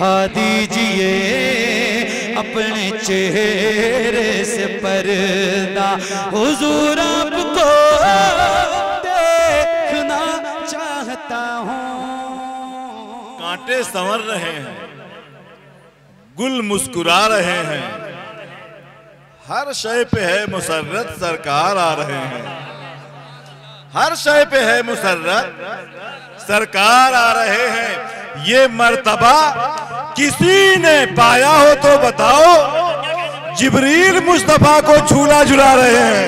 उठा दीजिए अपने चेहरे से पर्दा, हुजूर आपको देखना चाहता हूँ। कांटे संवर रहे हैं, गुल मुस्कुरा रहे हैं, हर शय पे है मुसर्रत सरकार आ रहे हैं, हर शय पे है मुसर्रत सरकार आ रहे हैं। ये मर्तबा किसी ने पाया हो तो बताओ, जिब्रील मुस्तफा को झूला झुला रहे हैं,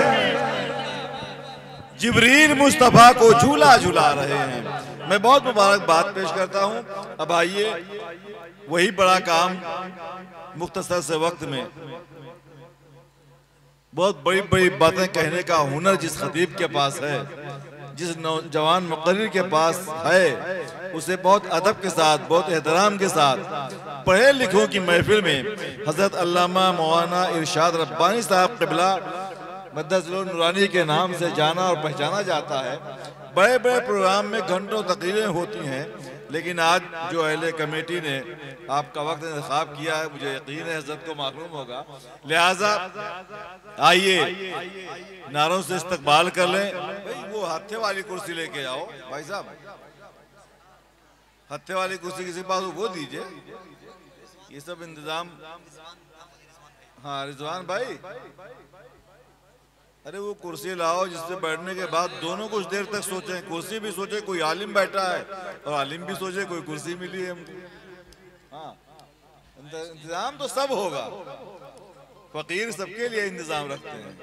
जिब्रील मुस्तफा को झूला झुला रहे हैं। मैं बहुत मुबारकबाद पेश करता हूं। अब आइए वही बड़ा काम मुख्तसर से वक्त में बहुत बड़ी बड़ी बातें कहने का हुनर जिस खतीब के पास है, जिस नौजवान मुक़र्रिर के पास है, उसे बहुत अदब के साथ, बहुत एहतराम के साथ पढ़े लिखों की महफिल में हज़रत अल्लामा मौलाना इरशाद रब्बानी साहब क़िबला मद्दज़िलुन नूरानी के नाम से जाना और पहचाना जाता है। बड़े बड़े प्रोग्राम में घंटों तकरीरें होती हैं, लेकिन आज जो अहले कमेटी ने आपका वक्त इंतखाब किया है, मुझे यकीन है हज़रत को मालूम होगा, लिहाजा आइए नारों से इस्तकबाल कर लें। भाई वो हत्थे वाली कुर्सी लेके आओ, भाई साहब हत्थे वाली कुर्सी किसी पास वो दीजिए, ये सब इंतजाम। हाँ रिजवान भाई, अरे वो कुर्सी लाओ जिससे बैठने के बाद दोनों कुछ देर तक सोचें, कुर्सी भी सोचे कोई आलिम बैठा है और आलिम भी सोचे कोई कुर्सी मिली है हमको। हाँ इंतजाम तो सब होगा, फकीर सबके लिए इंतजाम रखते हैं।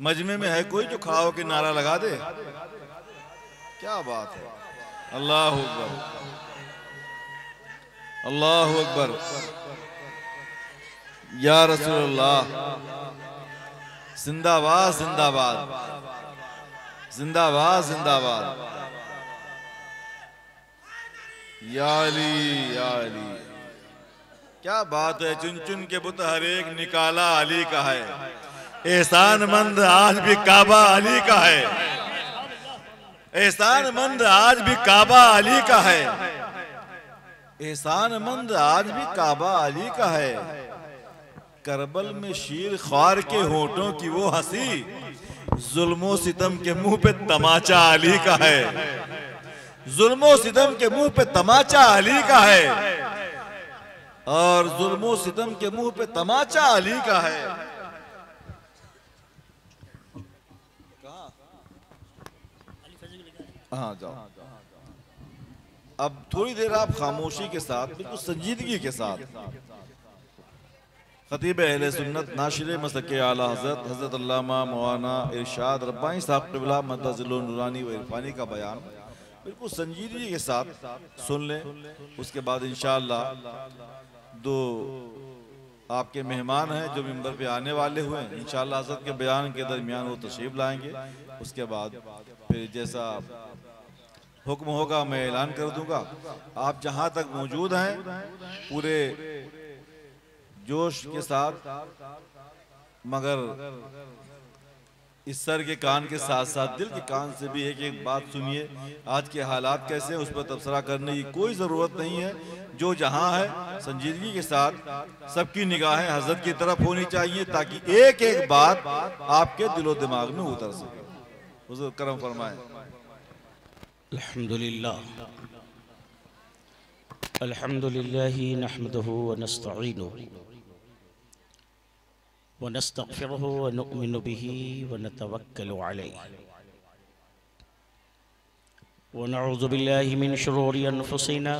मजमे में है कोई जो खड़ा होकर नारा लगा दे? क्या बात है। अल्लाह अकबर, अल्लाह अकबर, या रसूलुल्लाह, जिंदाबाद जिंदाबाद जिंदाबाद जिंदाबाद, या अली या अली। क्या बात है, चुन चुन के बुत हर एक निकाला अली का है, एहसान मंद आज भी काबा अली का है, एहसान मंद आज भी काबा अली का है, एहसान मंद आज भी काबा अली का है। करबल में शीर ख्वार के होठों की वो हंसी, जुल्मो सितम के मुंह पे तमाचा अली का है, जुल्मो सितम के मुंह पे तमाचा अली का है, और जुल्मो सितम के मुंह पे तमाचा अली का है। हाँ जाओ। अब थोड़ी देर आप खामोशी के साथ, बिल्कुल संजीदगी के साथ खतीब अहले सुन्नत नाशिर मसलके आला हज़रत हज़रत अल्लामा मौलाना इरशाद रब्बानी साहब क़िबला मद्दज़िलुन नूरानी व इरफानी का बयान बिल्कुल संजीदगी के साथ सुन लें। उसके बाद इंशाअल्लाह दो आपके मेहमान हैं जो मिंबर पे आने वाले हुए हैं, इंशाअल्लाह हज़रत के बयान के दरमियान वो तशरीफ़ लाएंगे। उसके बाद फिर जैसा हुक्म होगा मैं ऐलान कर दूंगा। आप जहां तक मौजूद हैं पूरे जोश के साथ, मगर इस सर के कान के साथ साथ दिल के कान से भी एक एक बात सुनिए। आज के हालात कैसे हैं उस पर तबसरा करने की कोई ज़रूरत नहीं है। जो जहां है संजीदगी के साथ सबकी निगाहें हज़रत की तरफ होनी चाहिए, ताकि एक एक बात आपके दिलो दिमाग में उतर सके। हुज़ूर करम फरमाएं। अल्हम्दुलिल्लाह अल्हम्दुलिल्लाहि नहमदुहु व नस्तईनुहु व नस्तगफिरुहु व नु'मिनु बिही व नतवक्कलु अलैहि व नऊज़ु बिल्लाहि मिन शुरूरि अनफुसिना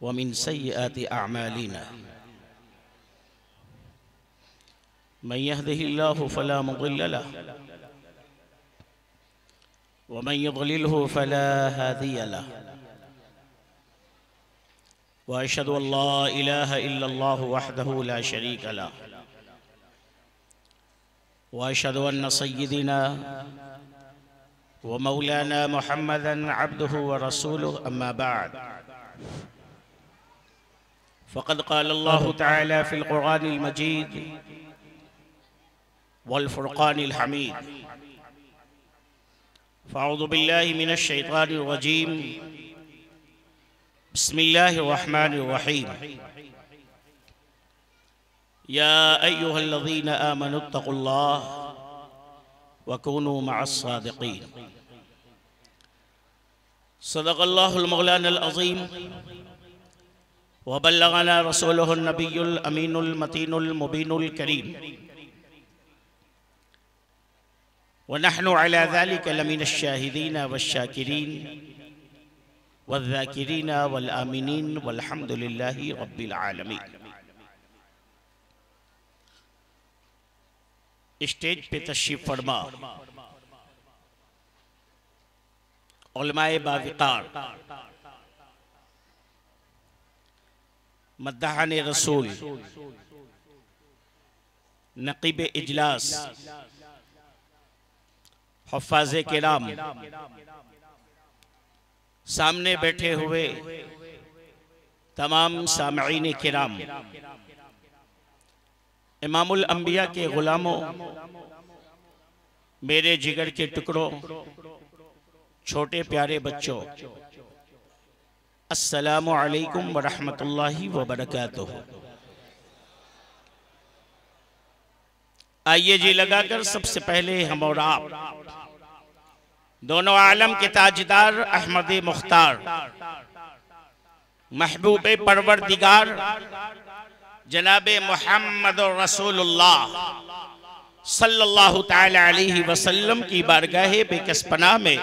व मिन सय्यिआति अअमालिना। मन यहदिहिल्लाहु फला मुदिल्ल लहु व मन युद्लिलहु फला हादिय लहु व अशहदु अल्ला इलाहा इल्लल्लाहु वहदहु ला शरीका लहु व अशहदु अन्न सय्यिदिना व मौलाना मुहम्मदन अब्दुहु व रसूलुहु अम्मा बाद। फ़क़द क़ाल अल्लाहु तआला फ़िल क़ुरआनिल मजीद वल फ़ुरक़ानिल हमीद। फ़अऊज़ु बिल्लाहि मिनश शैतानिर रजीम। बिस्मिल्लाहिर्रहमानिर्रहीम। या अय्युहल्लज़ीना आमनुत्तक़ुल्लाह वकूनू मअस्सादिक़ीन। सदक़ल्लाहुल मौलानल अज़ीम व बल्लगना रसूलुहुन नबियुल अमीनुल मतीनुल मुबीनुल करीम व नहनु अला ज़ालिका लमिनश शाहिदीन वश्शाकिरीन वज़्ज़ाकिरीन वल आमिनीन वल्हम्दुलिल्लाहि रब्बिल आलमीन। स्टेज पे तशरीफ फरमा उलमाए बाविकार, मद्दाहान रसूल, नकीब इजलास, हफ़ाज़े किराम, सामने बैठे हुए तमाम सामईन किराम, इमामुल अंबिया के गुलामों, मेरे जिगर के टुकड़ों, छोटे प्यारे बच्चों, अस्सलामु अलैकुम व रहमतुल्लाहि व बरकातुहू। आइए जी लगाकर सबसे पहले हम और आप दोनों आलम के ताजदार अहमद मुख्तार महबूब परवरदिगार जनाबे मोहम्मद रसूलुल्लाह सल्लल्लाहु ताला अलैहि वसल्लम की बारगाहे बेकसपना में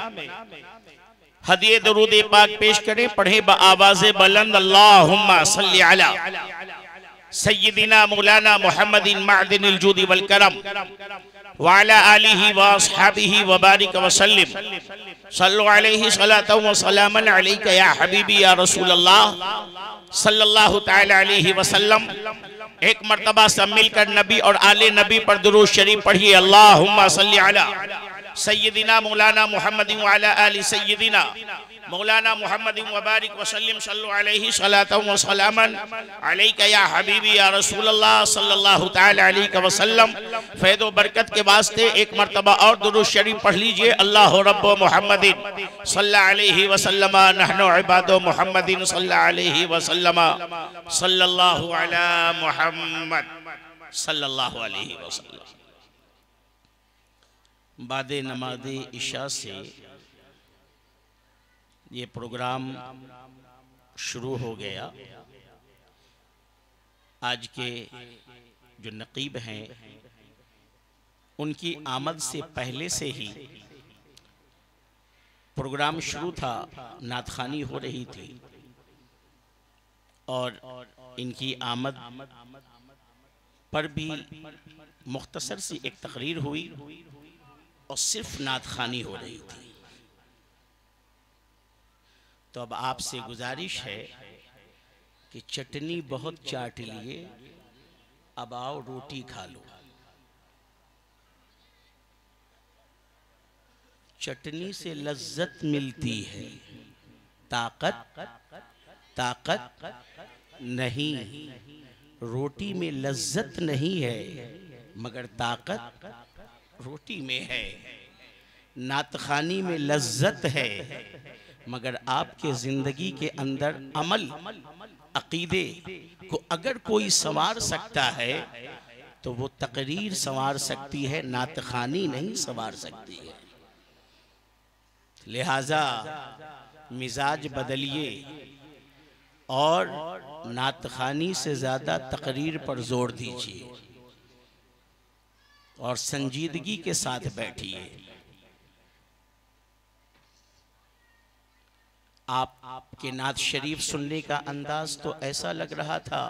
हदिये दरूद पाक पेश करें। पढ़े बआवाज़े बुलंद अल्लाहुम्मा सल्ली अला सय्यिदिना मौलाना मुहम्मदिन मअदिनिल जूदी वल करम व अला आलिहि व अस्हाबिहि व बारिक व सल्लिम। सल्लु अलैहि सलातन व सलामन अलैका या हबीबी या रसूल अल्लाह सल्लल्लाहु ताला अलैहि वसल्लम। एक मर्तबा सब मिलकर नबी और आले नबी पर दुरूद शरीफ पढ़िए। अल्लाहुम्मा सल्ली अला सय्यिदिना मौलाना मुहम्मदिन व अला आलि सय्यिदिना मौलाना मुहम्मदिन व बारिक व सल्लिम। सल्लु अलैहि सलातन व सलामन अलैका या हबीबी या रसूल अल्लाह सल्लल्लाहु ताला अलैहि वसल्लम। फैद व बरकत के वास्ते एक मर्तबा और दुरूद शरीफ पढ़ लीजिए। अल्लाहु रब्बु मुहम्मदिन सल्लल्लाहु अलैहि वसल्लम नहनु इबादु मुहम्मदिन सल्लल्लाहु अलैहि वसल्लम। सल्लल्लाहु अला मुहम्मद सल्लल्लाहु अलैहि वसल्लम। बादे नमाज़े इशा से ये प्रोग्राम शुरू हो गया। आज के जो नकीब हैं उनकी आमद से पहले से ही प्रोग्राम शुरू था, नातखानी हो रही थी और इनकी आमद पर भी मुख्तसर सी एक तकरीर हुई और सिर्फ नातखानी हो रही थी। तो अब आपसे गुजारिश है कि चटनी बहुत चाट लिए, अब आओ रोटी खा लो। चटनी से लज्जत मिलती है, ताकत नहीं। रोटी में लज्जत नहीं है मगर ताकत रोटी में है। नातखानी में लज्जत है मगर आपके जिंदगी के अंदर अमल अकीदे को अगर कोई संवार सकता है तो वो तकरीर संवार सकती है, नातखानी नहीं संवार सकती है। लिहाजा मिजाज बदलिए और नातखानी से ज़्यादा तकरीर पर जोर दीजिए और संजीदगी के साथ बैठिए। आपके नात शरीफ सुनने का अंदाज तो ऐसा लग रहा था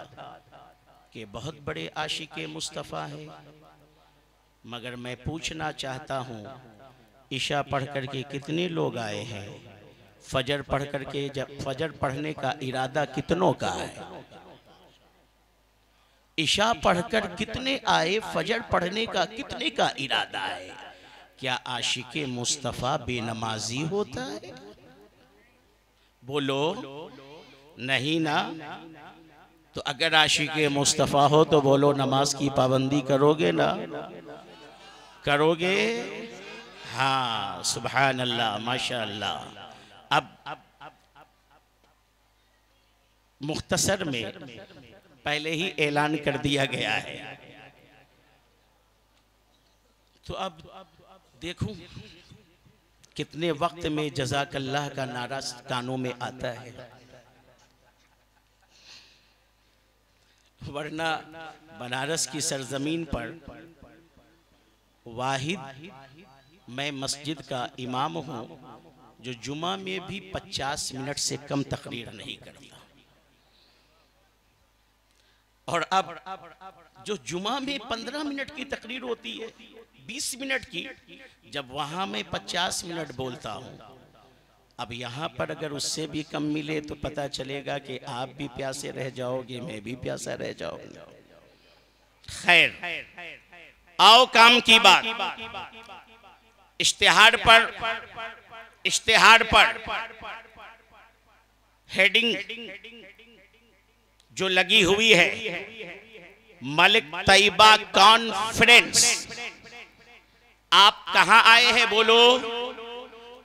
कि बहुत बड़े आशिक़े मुस्तफ़ा हैं, मगर मैं पूछना चाहता हूँ इशा पढ़ कर के कितने लोग आए हैं? फजर पढ़ कर के जब फजर पढ़ने का इरादा कितनों का है? इशा पढ़कर कितने आए? फजर पढ़ने का कितने का इरादा है? क्या आशिक़े मुस्तफ़ा बेनमाजी होता है? बोलो नहीं ना। तो अगर आशिक़े मुस्तफ़ा हो तो बोलो नमाज की पाबंदी करोगे ना? करोगे? हाँ, सुभान अल्लाह, माशा अल्लाह। अब मुख्तसर में पहले ही ऐलान कर दिया गया है। तो अब देखूं कितने वक्त में जज़ाकल्लाह का नारा कानों में आता है, वरना बनारस की सरजमीन पर वाहिद मैं मस्जिद का इमाम हूं जो जुमा में भी 50 मिनट से कम तकरीर नहीं करता। और अब जो जुमा में 15 मिनट की तकरीर होती है, 20 मिनट की, जब वहां मैं 50 मिनट बोलता हूं, अब यहाँ पर अगर उससे भी कम मिले तो पता चलेगा कि आप भी प्यासे रह जाओगे, मैं भी प्यासा रह जाऊंगा। खैर, आओ काम की बात। इश्तिहार पर हेडिंग जो लगी हुई है, मलिक तैयबा कॉन्फ्रेंस। आप कहां आए हैं बोलो?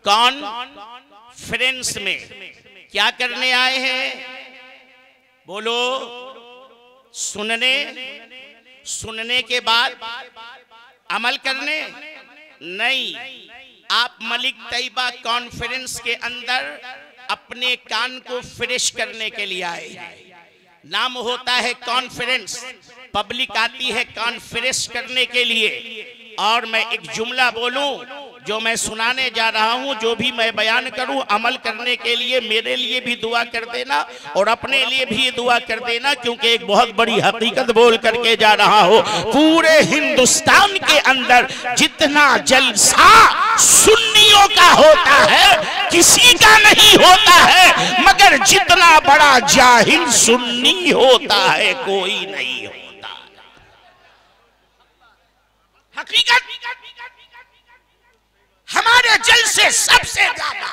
कॉन्फ्रेंस में क्या करने आए हैं बोलो? सुनने के बाद अमल करने नहीं। आप मलिक तैयबा कॉन्फ्रेंस के अंदर अपने कान को फ्रेश करने के लिए आए हैं। नाम होता है कॉन्फ्रेंस, पब्लिक आती है कॉन्फ्रेंस करने के लिए। और मैं एक जुमला बोलूं जो मैं सुनाने जा रहा हूं, जो भी मैं बयान करूं अमल करने के लिए मेरे लिए भी दुआ कर देना और अपने लिए भी दुआ कर देना, क्योंकि एक बहुत बड़ी हकीकत बोल करके जा रहा हूं। पूरे हिंदुस्तान के अंदर जितना जलसा सुन्नियों का होता है किसी का नहीं होता है, मगर जितना बड़ा जाहिल सुन्नी होता है कोई नहीं होता। हकीकत हमारे जलसे सबसे ज्यादा,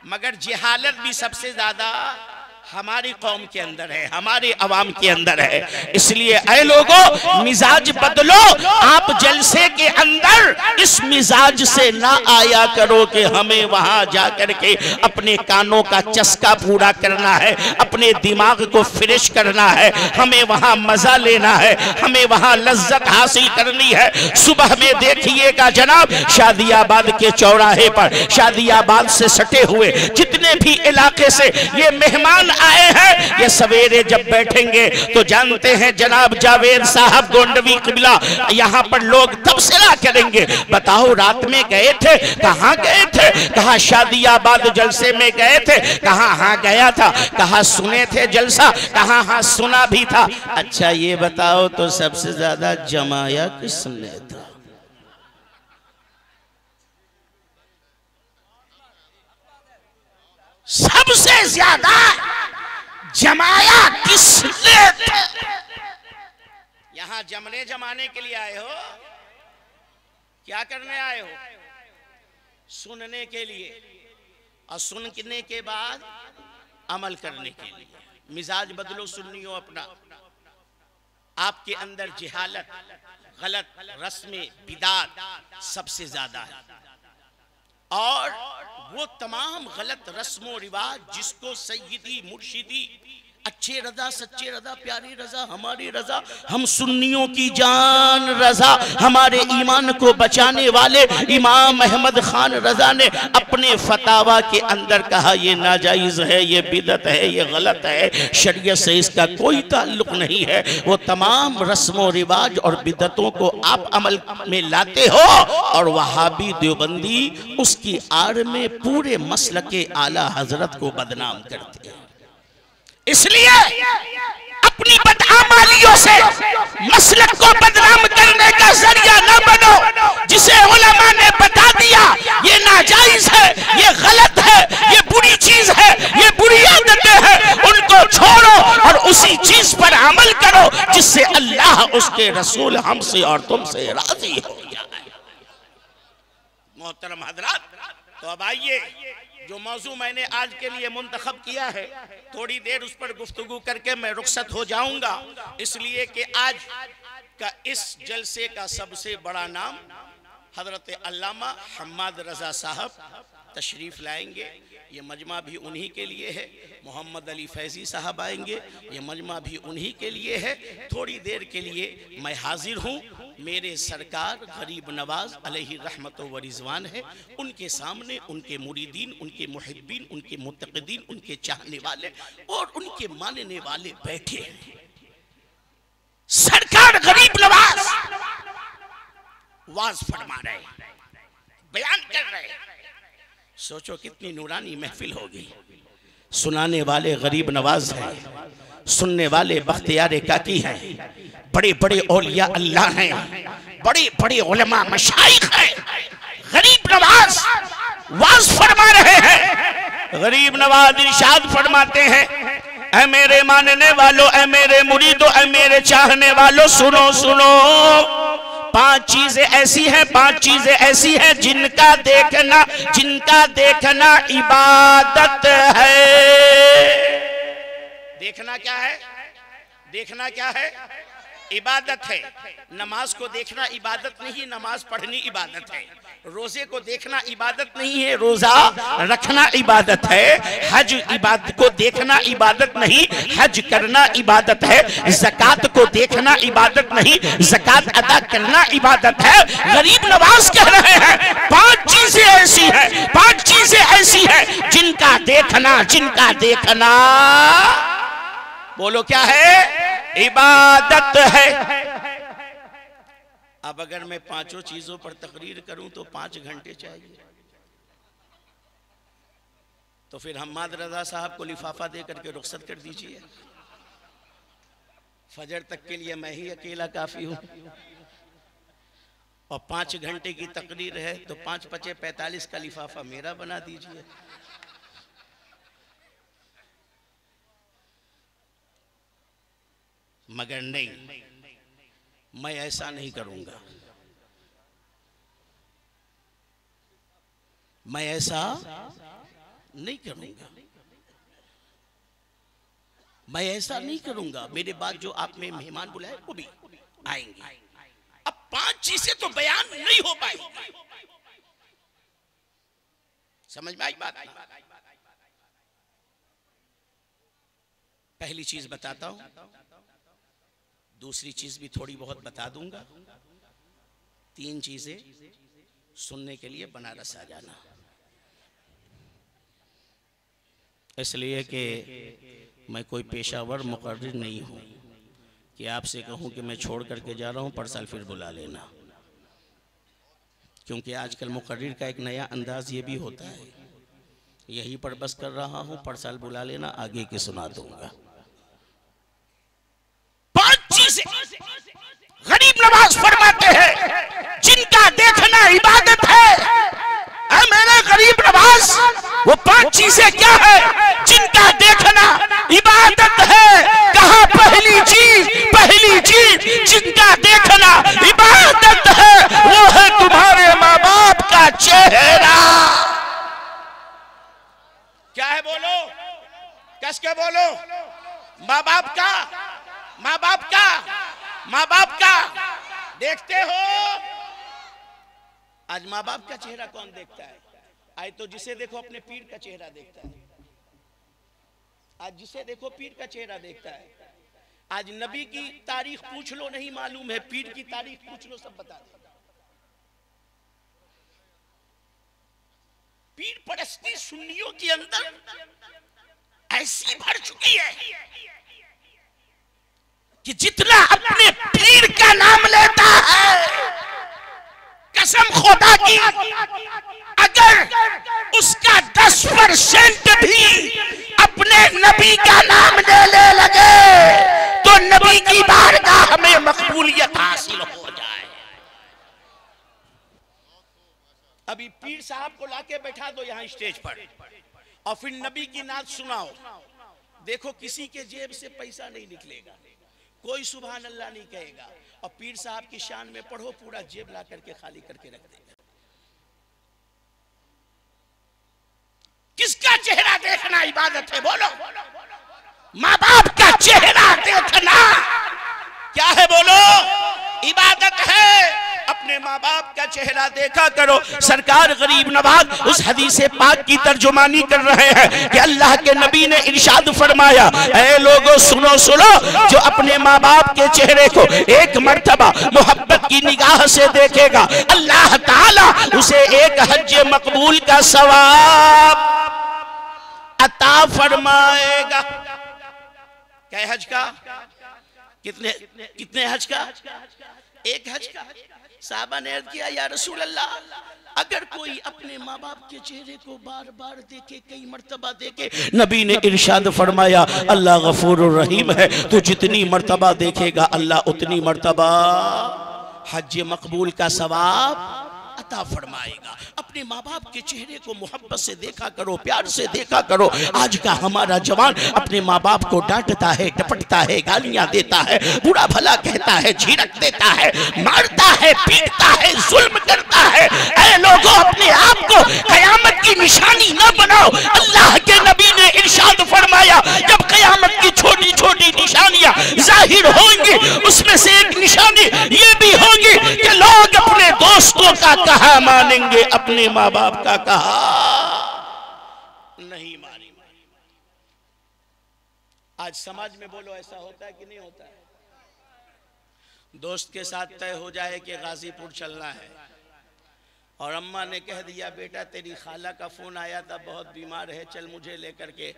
मगर जहालत भी सबसे ज्यादा हमारी कौम के अंदर है, हमारे अवाम के अंदर है। इसलिए ऐ लोगों, मिजाज बदलो। आप जलसे के अंदर इस मिजाज से ना आया करो कि हमें वहां जाकर के अपने कानों का चस्का पूरा करना है, अपने दिमाग को फ्रेश करना है, हमें वहां मजा लेना है, हमें वहां लज्जत हासिल करनी है। सुबह में देखिएगा जनाब, शादियाबाद के चौराहे पर, शादियाबाद से सटे हुए जितने भी इलाके से ये मेहमान आए हैं, ये सवेरे जब बैठेंगे तो जानते हैं जनाब जावेद साहब गोंडवी किबला यहाँ पर लोग तबसरा करेंगे। बताओ रात में गए थे, कहाँ गए थे? कहा शादियाबाद जलसे में गए थे। कहा हाँ गया था। कहा सुने थे जलसा? कहा हाँ सुना भी था। अच्छा ये बताओ तो सबसे ज्यादा जमाया किसने था? सबसे ज्यादा जमाया किसने था? यहां जमने जमाने के लिए आए हो? क्या करने आए हो? सुनने के लिए, और सुनने के बाद अमल करने के लिए। मिजाज बदलो सुन्नियों अपना। आपके अंदर जहालत, गलत रस्में, बिदात सबसे ज्यादा है, और वो तमाम गलत रस्मों रिवाज जिसको सय्यदी मुर्शिदी अच्छे रजा, सच्चे रजा, प्यारी रजा, हमारी रजा, हम सुन्नियों की जान रजा, हमारे ईमान को बचाने वाले इमाम अहमद खान रजा ने अपने फतावा के अंदर कहा ये नाजायज है, ये बिदत है, ये गलत है, शरीयत से इसका कोई ताल्लुक नहीं है। वो तमाम रस्मों रिवाज और बिदतों को आप अमल में लाते हो, और वहाबी देवबंदी उसकी आड़ में पूरे मसलके आला हजरत को बदनाम करते हैं। इसलिए अपनी बदआमालियों से मसलक को बदनाम करने का जरिया न बनो। जिसे उलमा ने बता दिया ये नाजायज है, ये गलत है, ये बुरी चीज है, ये बुरी आदतें हैं, उनको छोड़ो और उसी चीज पर अमल करो जिससे अल्लाह, उसके रसूल हमसे और तुमसे राजी हो जाए। मोहतरम हजरात, तो अब आइए जो मौजू मैंने आज के लिए मुंतखब किया है, थोड़ी देर उस पर गुफ्तगू करके मैं रुखसत हो जाऊंगा, इसलिए कि आज का इस जलसे का सबसे बड़ा नाम हजरत अल्लामा हम्माद रजा साहब तशरीफ लाएंगे। ये मजमा भी उन्हीं के लिए है। मोहम्मद अली फैजी साहब आएंगे, ये मजमा भी उन्हीं के लिए है। थोड़ी देर के लिए मैं हाजिर हूँ। मेरे सरकार गरीब नवाज अलैहि रहमत व रिजवान है, उनके सामने उनके मुरीदीन, उनके मुहिब्बीन, उनके मुतक़िदीन, उनके चाहने वाले और उनके मानने वाले बैठे हैं। सरकार गरीब नवाज वाज फरमा रहे, बयान कर रहे। सोचो कितनी नूरानी महफिल होगी। सुनाने वाले गरीब नवाज हैं, सुनने वाले बख्तियार काकी हैं, बड़े बड़े औलिया अल्लाह हैं, बड़े बड़े उलमा मशाइख हैं। गरीब नवाज वाज फरमा रहे हैं। गरीब नवाज इरशाद फरमाते हैं, ऐ मेरे मानने वालों, ऐ मेरे मुरीदों, ऐ मेरे चाहने वालों, सुनो सुनो। 5 चीजें ऐसी हैं, 5 चीजें ऐसी हैं जिनका देखना इबादत है। देखना क्या है? देखना क्या है? इबादत है। नमाज को देखना इबादत नहीं, नमाज पढ़नी इबादत है। रोजे को देखना इबादत नहीं है, रोजा रखना इबादत है। हज इबादत को देखना इबादत नहीं, हज करना इबादत है। ज़कात को देखना इबादत नहीं, ज़कात अदा करना इबादत है। गरीब नवाज कह रहे हैं 5 चीजें ऐसी हैं, 5 चीजें ऐसी हैं जिनका देखना बोलो क्या है? इबादत है। अब अगर मैं 5 चीजों पर तकरीर करूं तो 5 घंटे चाहिए। तो फिर हम्माद रजा साहब को लिफाफा दे करके रुखसत कर दीजिए। फजर तक के लिए मैं ही अकेला काफी हूं और 5 घंटे की तकरीर है तो 5 पचे 45 का लिफाफा मेरा बना दीजिए। मगर नहीं, मैं ऐसा नहीं करूंगा, मैं ऐसा नहीं करूंगा, मैं ऐसा नहीं करूंगा। मेरे बाद जो आप में मेहमान बुलाए वो भी आएंगे। अब 5 चीजें तो बयान नहीं हो पाएगी। समझ में आई बात? पहली चीज बताता हूं, दूसरी चीज भी थोड़ी बहुत बता दूंगा। 3 चीजें सुनने के लिए बनारस आ जाना। इसलिए कि मैं कोई पेशावर मुकर्रिर नहीं हूं कि आपसे कहूं कि मैं छोड़ करके जा रहा हूं, पर साल फिर बुला लेना। क्योंकि आजकल मुकर्रिर का एक नया अंदाज ये भी होता है, यहीं पर बस कर रहा हूं, पर साल बुला लेना, आगे के सुना दूंगा। गरीब नवाज फरमाते हैं जिनका देखना इबादत है। ऐ मेरे गरीब नवाज, वो 5 चीजें क्या है जिनका देखना इबादत है? कहा पहली चीज जिनका देखना इबादत है वो है तुम्हारे माँ बाप का चेहरा। क्या है बोलो, कस के बोलो। माँ बाप का, माँ बाप का, माँ बाप का देखते हो? आज माँ बाप का चेहरा कौन देखता है? आज तो जिसे देखो अपने पीर का चेहरा देखता है। आज जिसे देखो पीर का चेहरा देखता है। आज नबी की तारीख पूछ लो नहीं मालूम है, पीर की तारीख पूछ लो सब बता दे। पीर परस्ती सुन्नियों के अंदर ऐसी भर चुकी है कि जितना अपने पीर का नाम लेता है, कसम खुदा की, अगर उसका 10% भी अपने नबी का नाम ले लगे तो नबी की बारगाह में मकबूलियत हासिल हो जाए। अभी पीर साहब को लाके बैठा दो यहाँ स्टेज पर और फिर नबी की नात सुनाओ, देखो किसी के जेब से पैसा नहीं निकलेगा, कोई सुभान अल्लाह नहीं कहेगा, और पीर साहब की शान में पढ़ो, पूरा जेब ला करके खाली करके रख देगा। किसका चेहरा देखना इबादत है? बोलो। माँ बाप का चेहरा देखना क्या है? बोलो। इबादत है। अपने माँ बाप का चेहरा देखा करो। सरकार गरीब नवाज उस हदीस पाक की तर्जुमानी कर रहे हैं कि अल्लाह के नबी ने इरशाद फरमाया, ऐ लोगों सुनो सुनो, जो अपने माँ बाप के चेहरे को एक मर्तबा मोहब्बत की निगाह से देखेगा, अल्लाह ताला उसे एक हज मकबूल का सवाब अता फरमाएगा। क्या हज का? कितने हज का? एक हज का। साहबा ने अर्ज किया, या रसूल अल्लाह, अगर कोई अपने माँ बाप के चेहरे को बार बार देखे, कई मर्तबा देखे, नबी ने इरशाद फरमाया अल्लाह गफूर रहीम है, तो जितनी मर्तबा देखेगा अल्लाह उतनी मर्तबा हज मकबूल का सवाब अता फरमाएगा। अपने माँ बाप के चेहरे को मोहब्बत से देखा करो, प्यार से देखा करो। आज का हमारा जवान अपने माँ बाप को डांटता है, डपटता है, गालियां देता है, बुरा भला कहता है, झिड़क देता है, मारता है, पीटता है, जुल्म करता है। ऐ लोगों, अपने आप को कयामत की निशानी न बनाओ। अल्लाह के नबी ने इरशाद फरमाया, जब कयामत की छोटी छोटी निशानियां जाहिर होंगी, उसमें से एक निशानी ये भी होगी कि लोग अपने दोस्तों का कहा मानेंगे, अपने माँ बाप का कहा नहीं मानेंगे। आज समाज में बोलो, ऐसा होता है कि नहीं होता है? दोस्त के साथ तय हो जाए कि गाजीपुर चलना है, और अम्मा ने कह दिया बेटा तेरी खाला का फोन आया था, बहुत बीमार है, चल मुझे लेकर के।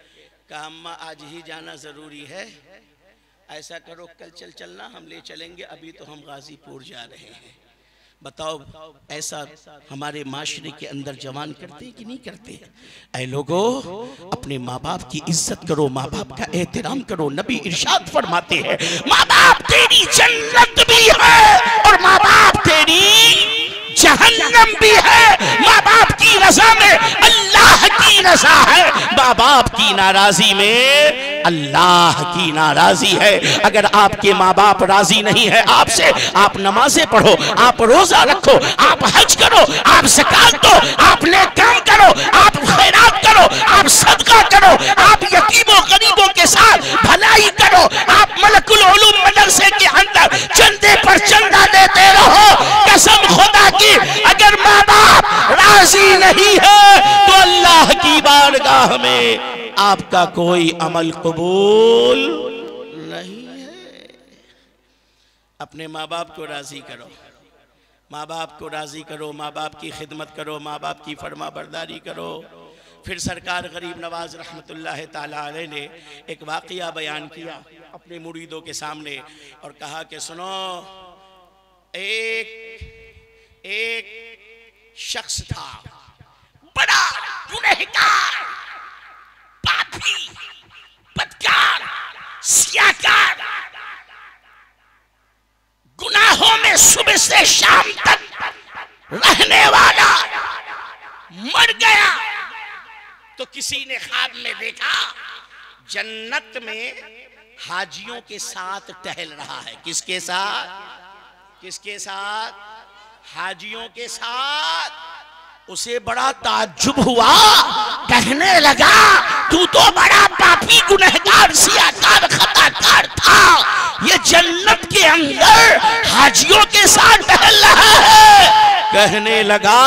कहा अम्मा आज ही जाना जरूरी है, ऐसा करो कल चलना, हम ले चलेंगे, अभी तो हम गाजीपुर जा रहे हैं। बताओ, ऐसा हमारे माशरे के अंदर जवान करते कि नहीं करते? ऐ लोगों, अपने माँ बाप की इज्जत करो, माँ बाप का एहतराम करो। नबी इरशाद फरमाते हैं, माँ बाप तेरी जन्नत भी है और माँ बाप तेरी जहन्नम भी है। माँ बाप की रजा में अल्लाह की रजा है, माँ बाप की नाराजी में अल्लाह की नाराजी है। अगर आपके माँ बाप राजी नहीं है आपसे, आप नमाजें पढ़ो, आप रोजा रखो, आप हज करो, आप ज़कात दो, आप नेक काम करो, आप खैरात करो, आप सदका करो, आप यतीमों गरीबों के साथ भलाई करो, आप मलकुल उलूम मदरसे के अंदर चंदे पर चंदा देते रहो। कसम खुदा की, अगर माँ बाप राजी नहीं है तो अल्लाह की बारगाह में आपका कोई अमल कबूल नहीं है। अपने माँ बाप को राजी करो, माँ बाप को राजी करो, माँ बाप की खिदमत करो, माँ बाप की फरमा बरदारी करो। फिर सरकार गरीब नवाज रहमतुल्लाह ताला अलैह ने एक वाक़िया बयान किया अपने मुरीदों के सामने और कहा कि सुनो, एक शख्स था, बड़ा गुनहगार, पापी, बदकार, सियाकार, गुनाहों में सुबह से शाम तक रहने वाला, मर गया। तो किसी ने ख्वाब में देखा जन्नत में हाजियों के साथ टहल रहा है। किसके साथ? किसके साथ? हाजियों के साथ। उसे बड़ा ताज्जुब हुआ, कहने लगा तू तो बड़ा पापी, गुनहगार, सियाकार, खताकार था, ये जन्नत के अंदर हाजियों के साथ टहल रहा है। कहने लगा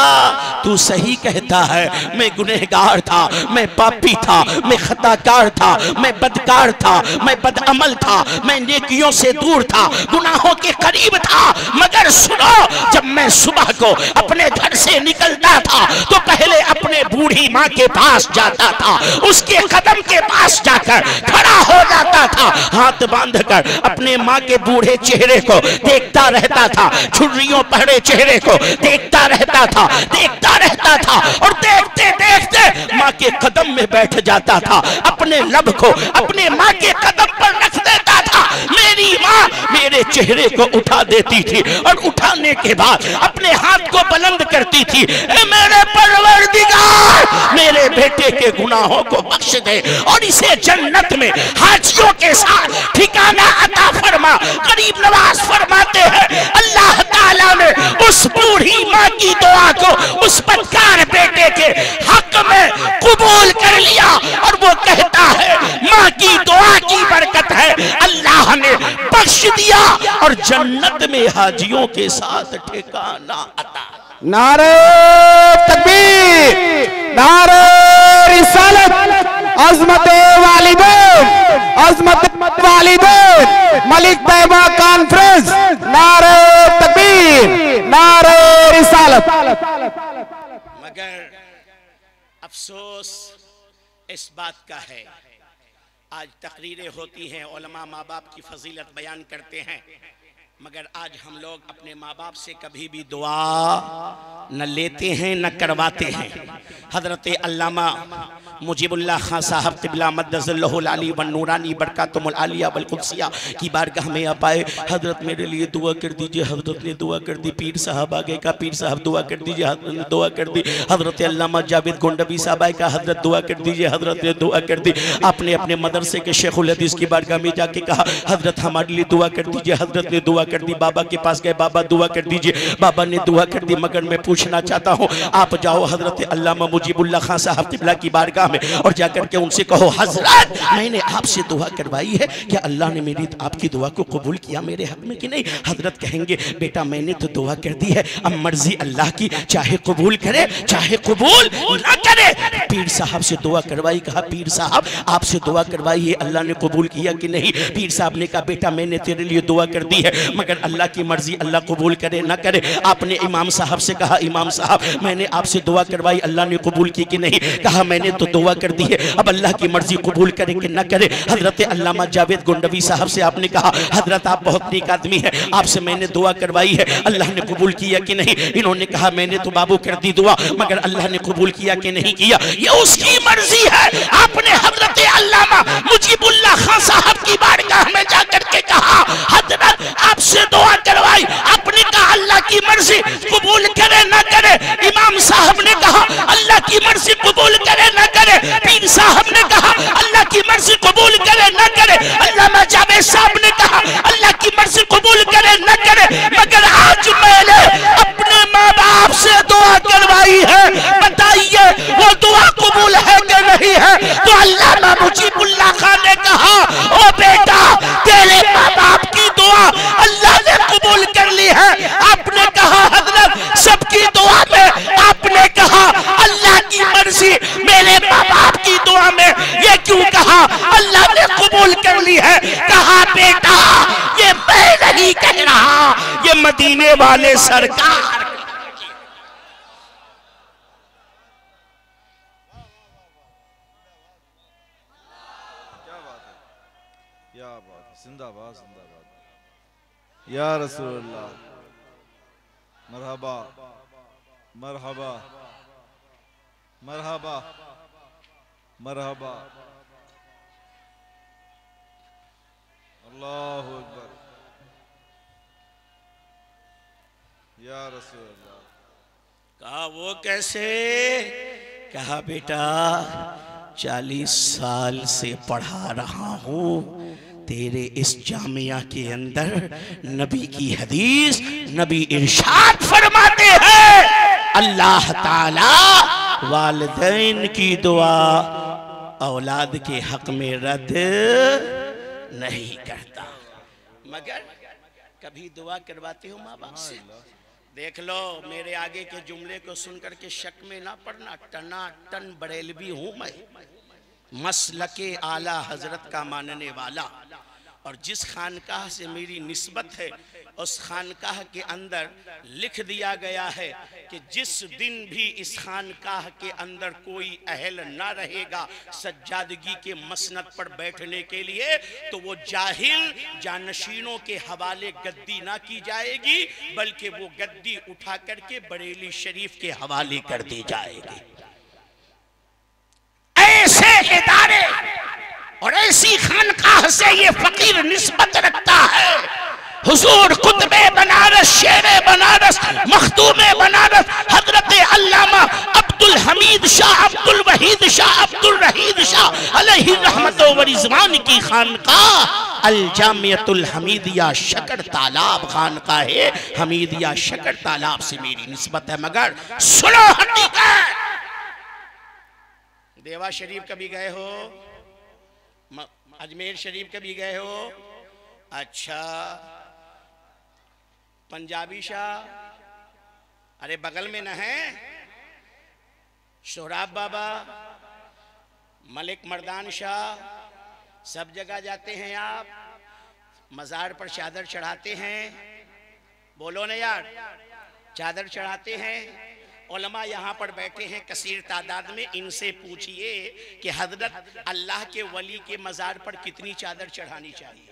तू सही कहता है, मैं गुनहगार था, मैं पापी था, मैं खताकार था, मैं बदकार था, मैं बदअमल था, मैं नेकियों से दूर था, गुनाहों के करीब था। मगर सुनो, जब मैं सुबह को अपने घर से निकलता था तो पहले अपने बूढ़ी माँ के पास जाता था, उसके कदम के पास जाकर खड़ा हो जाता था, हाथ बांधकर अपने माँ के बूढ़े चेहरे को देखता रहता था, छुर्रियों पहरे चेहरे को देखता रहता था, देखता रहता था, और देखते देखते माँ के कदम में बैठ जाता था, अपने लब को अपने माँ के कदम पर रख देता था। मेरी माँ मेरे चेहरे को उठा देती थी और उठाने के बाद अपने हाथ को बुलंद करती थी, मेरे परवरदिगार, मेरे बेटे के गुनाहों को बख्श दे और इसे जन्नत में हाजियों के साथ ठिकाना अता फरमा। गरीब नवाज फरमाते हैं, अल्लाह ताला ने उस बूढ़ी माँ की दुआ को उस बदकार बेटे के हक में कबूल कर लिया और वो कहता है माँ की दुआ की बरकत है, अल्लाह ने बख्श बख्श दिया और जन्नत में हाजियों के साथ ठिकाना अता। नारे तकबीर, नारे रिसालत, अज़मत वालिदैन, अज़मत वालिदैन, मलिक तैयबा कॉन्फ्रेंस, नारे तकबीर, नारे रिसालत। मगर अफसोस इस बात का है, आज तकरीरें होती हैं, उलमा माँ बाप की फजीलत बयान करते हैं, मगर आज हम लोग अपने माँ बाप से कभी भी दुआ न लेते हैं न करवाते हैं। हजरत अल्लामा मुजीबुल्लाह खां साहब क़िबला मद्दज़ल्लहुल आली व नूरानी बरकातुहुल आलिया वल क़ुद्सिया की बारगाह में आप आए। हजरत मेरे लिए दुआ कर दीजिए। हजरत ने दुआ कर दी। पीर साहब आगे का, पीर साहब दुआ कर दीजिए। हजरत ने दुआ कर दी। हजरत अल्लामा जावेद गोंडवी साहब आए का, हजरत दुआ कर दीजिए। हजरत ने दुआ कर दी। आपने अपने मदरसे के शेखुल हदीस की बारगाह में जाके कहा, हजरत हमारे लिए दुआ कर दीजिए। हजरत ने दुआ कर दी। बाबा के पास गए, बाबा दुआ कर दीजिए। बाबा ने दुआ कर दी। मगर मैं पूछना चाहता हूँ, आप जाओ हजरत अल्लामा मुजीबुल्लाह खां साहब क़िबला की बारगाह में और जाकर के उनसे कहो, हजरत मैंने आपसे दुआ करवाई है, क्या अल्लाह ने मेरी आपकी दुआ को कबूल किया मेरे हक में कि नहीं? हजरत कहेंगे, बेटा मैंने तो दुआ कर दी है, अब मर्जी अल्लाह की, चाहे कबूल करे चाहे कबूल ना करे। पीर साहब से दुआ करवाई, कहा पीर साहब आपसे दुआ करवाई है, अल्लाह ने कबूल किया कि नहीं? पीर साहब ने कहा, बेटा मैंने तेरे लिए दुआ कर दी है, मगर अल्लाह की मर्जी, अल्लाह कबूल करे ना करे। आपने इमाम साहब से कहा, इमाम साहब मैंने आपसे दुआ करवाई, अल्लाह ने कबूल की कि नहीं? कहा मैंने तो दुआ कर दी है, अब अल्लाह की मर्जी कबूल करे कि ना करे। हजरत अल्लामा जावेद गोंडवी साहब से आपने कहा, हजरत आप बहुत नेक आदमी है, आपसे मैंने दुआ करवाई है, अल्लाह ने कबूल किया कि नहीं? इन्होंने कहा मैंने तो बाबू कर दी दुआ, मगर अल्लाह ने कबूल किया कि नहीं किया, ये उसकी मर्जी है। आपने हजरत अल्लामा मुजीबुल्लाह खां साहब की बारगाह में जाकर के कहा, हजरत आपसे दुआ करवाई, आपने कहा अल्लाह की मर्जी कबूल करे ना करे। इमाम साहब ने कहा अल्लाह की मर्जी कबूल करे ना करे। पीर साहब ने कहा अल्लाह की मर्जी कबूल करे ना करे। अल्लामा जावेद साहब ने कहा अल्लाह की मर्जी कबूल करे ना करे। मगर आज मैंने अपने माँ बाप से दुआ करवाई है, बताइए वो दुआ कबूल है कि नहीं है? तो अल्लामा मुजीबुल्लाह खां ने कहा, ओ बेटा तेरे माँ बाप की दुआ अल्लाह ने कबूल कर ली है। आपने कहा हजरत सबकी दुआ में आपने कहा अल्लाह की मर्जी, मेरे माँ बाप की दुआ में ये क्यों कहा अल्लाह ने कबूल कर ली है? कहा बेटा ये मैं नहीं कह रहा, ये मदीने वाले सरकार। जिंदाबाद जिंदाबाद या रसूलुल्लाह, मरहबा मरहबा मरहबा मरहबा, अल्लाहु अकबर या रसूलुल्लाह। कहा वो कैसे? कहा बेटा 40 साल से पढ़ा रहा हूँ तेरे इस जामिया के अंदर, नबी की हदीस, नबी इरशाद फरमाते हैं अल्लाह ताला वालिदैन की दुआ औलाद के हक में रद्द नहीं करता। मगर कभी दुआ करवाते हो माँ बाप से? देख लो मेरे आगे के जुमले को सुनकर के शक में ना पड़ना, टना टन बरेलवी हूं मैं, मसलके आला हजरत का मानने वाला। और जिस खानकाह से मेरी निस्बत है उस खानकाह के अंदर लिख दिया गया है कि जिस दिन भी इस खानकाह के अंदर कोई अहल ना रहेगा सज्जादगी के मसनद पर बैठने के लिए, तो वो जाहिल जानशीनों के हवाले गद्दी ना की जाएगी, बल्कि वो गद्दी उठा करके बरेली शरीफ के हवाले कर दी जाएगी। ऐसे इदारे और ऐसी खानकाह से ये फकीर निस्बत रखता है। हुजूर कुतुबे बनारस, शेरे बनारस, मखदूमे बनारस, हजरत अल्लामा अब्दुल हमीद शाह, अब्दुल वहीद शाह, अब्दुल रहीद शाह अलैहि रहमतो व रिज़वान की खानकाह अल जामियतुल हमीदिया शकर तालाब खानकाह है। हमीदिया शकर तालाब से मेरी निस्बत है। मगर सुनो हकीकत, देवा शरीफ कभी गए हो? अजमेर शरीफ कभी गए हो? अच्छा, पंजाबी शाह, अरे बगल में न है? सोहराब बाबा, मलिक मर्दान शाह, सब जगह जाते हैं आप, मज़ार पर चादर चढ़ाते हैं, बोलो ना यार, चादर चढ़ाते हैं। उलमा यहाँ पर बैठे हैं कसीर तादाद में, इनसे पूछिए कि हजरत अल्लाह के वली के मज़ार पर कितनी चादर चढ़ानी चाहिए?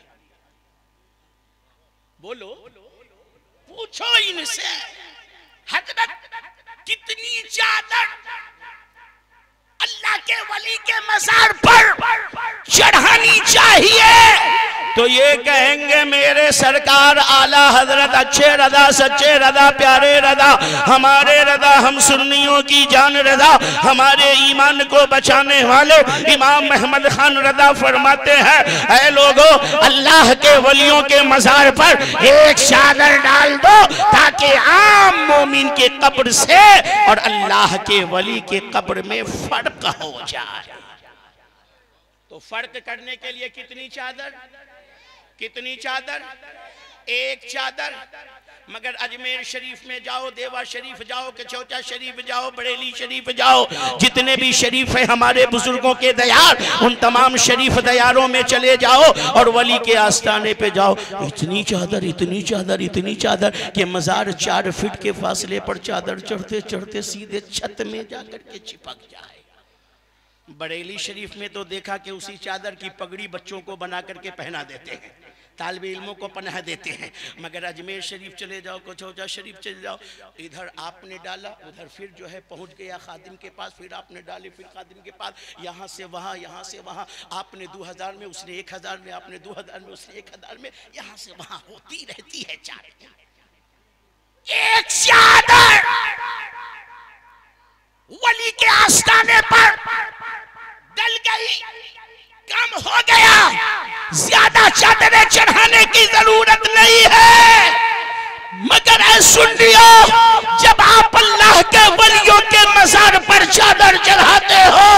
बोलो, पूछो इनसे, हजरत कितनी चादर अल्लाह के वली के मज़ार पर चढ़ानी चाहिए? तो ये कहेंगे मेरे सरकार आला हजरत अच्छे रदा, सच्चे रदा, प्यारे रदा, हमारे रदा, हम सुन्नियों की जान रदा, हमारे ईमान को बचाने वाले इमाम अहमद खान रदा फरमाते हैं, ऐ लोगों, अल्लाह के वलियों के मज़ार पर एक चादर डाल दो ताकि आम मोमिन के कब्र से और अल्लाह के वली के कब्र में फर्क हो जाए। तो फर्क करने के लिए कितनी चादर? कितनी चादर? एक चादर। मगर अजमेर शरीफ में जाओ, देवा शरीफ जाओ, कचौचा शरीफ जाओ, बरेली शरीफ जाओ, जितने भी शरीफ है हमारे बुजुर्गों के दयार, उन तमाम शरीफ दयारों में चले जाओ और वली के आस्थाने पे जाओ, इतनी चादर, इतनी चादर, इतनी चादर कि मज़ार 4 फीट के फासले पर चादर चढ़ते चढ़ते सीधे छत में जाकर के चिपक जाए। बरेली शरीफ में तो देखा कि उसी चादर की पगड़ी बच्चों को बना करके पहना देते हैं, तालिब इल्मों को पनाह देते हैं। मगर अजमेर शरीफ चले जाओ, कचौजा शरीफ चले जाओ, इधर आपने डाला, उधर फिर जो है पहुंच गया खादिम के पास, फिर आपने डाले, फिर खादिम के पास, यहाँ से वहाँ, यहाँ से वहाँ, आपने 2000 में, उसने 1000 में, आपने 2000 में, उसने 1000 में, यहाँ से वहाँ होती रहती है चादर। एक चादर वली के आस्थाने पर डल गई, कम हो गया, ज्यादा चादरें चढ़ाने की जरूरत नहीं है। मगर ऐ सुन लियो, जब आप अल्लाह के वलियों के मज़ार पर चादर चढ़ाते हो,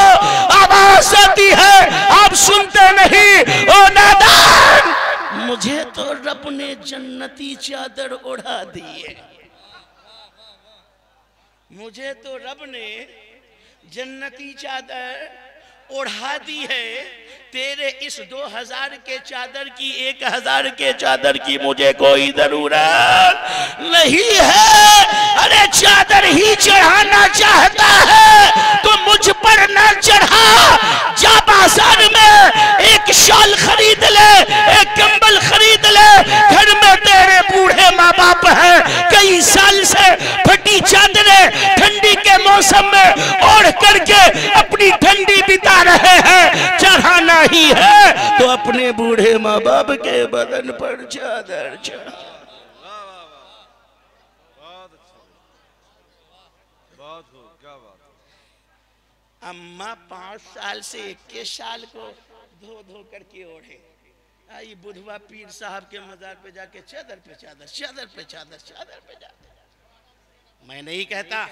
आवाज आती है, आप सुनते नहीं, ओ नादान, मुझे तो रब ने जन्नती चादर ओढ़ा दी है, मुझे तो रब ने जन्नती चादर ओढ़ा दी है, तेरे इस 2000 के चादर की, 1000 के चादर की मुझे कोई जरूरत नहीं है। अरे चादर ही चढ़ाना चाहता है तो मुझ पर न चढ़ा, जा बाजार में एक शाल खरीद ले, एक कंबल खरीद ले, घर में तेरे बूढ़े माँ बाप हैं, कई साल से फटी चादरें ठंडी के मौसम में ओढ़ करके अपनी ठंडी बिता रहे हैं, चढ़ाना ही है तो अपने बूढ़े माँ बाप के बदन पर चादर चढ़ा। अम्मा 5 साल से 21 साल को धो धो करके ओढ़े, आई बुधवा पीर साहब के मजार पे जाके चादर पे चादर, चादर पे चादर, चादर पे चादर। मैं नहीं कहता,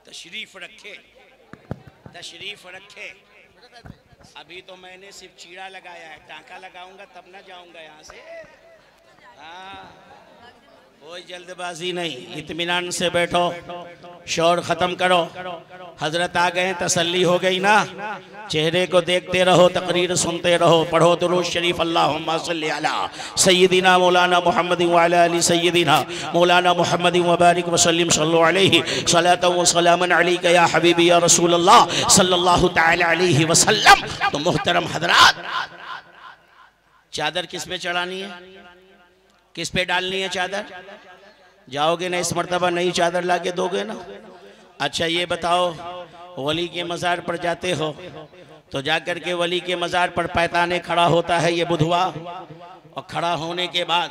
तशरीफ रखे, तशरीफ रखे। अभी तो मैंने सिर्फ चीड़ा लगाया है, टांका लगाऊंगा तब ना जाऊंगा यहाँ से। हाँ, कोई जल्दबाजी नहीं, इत्मीनान से बैठो, शोर खत्म करो। हजरत आ गए, तसल्ली हो गई ना, चेहरे को देखते रहो, तकरीर सुनते रहो, पढ़ो दुरूद शरीफ, अल्लाहुम्मा सल्ली अला सय्यदिना मौलाना मुहम्मद व अला अली सय्यदिना मौलाना मुहम्मद व बारिक व सल्लिम सल्लल्लाहु अलैहि सलातन व सलामन अलैका या हबीबी या रसूल अल्लाह सल्लल्लाहु तआला अलैहि वसल्लम। तो मोहतरम हजरात, चादर किस पे चढ़ानी है, किस पे डालनी है चादर? जाओगे ना इस मर्तबा नई चादर लाके दोगे ना? अच्छा ये बताओ, वली के मज़ार पर जाते हो तो जाकर के वली के मज़ार पर पैताने खड़ा होता है ये बुधवा, और खड़ा होने के बाद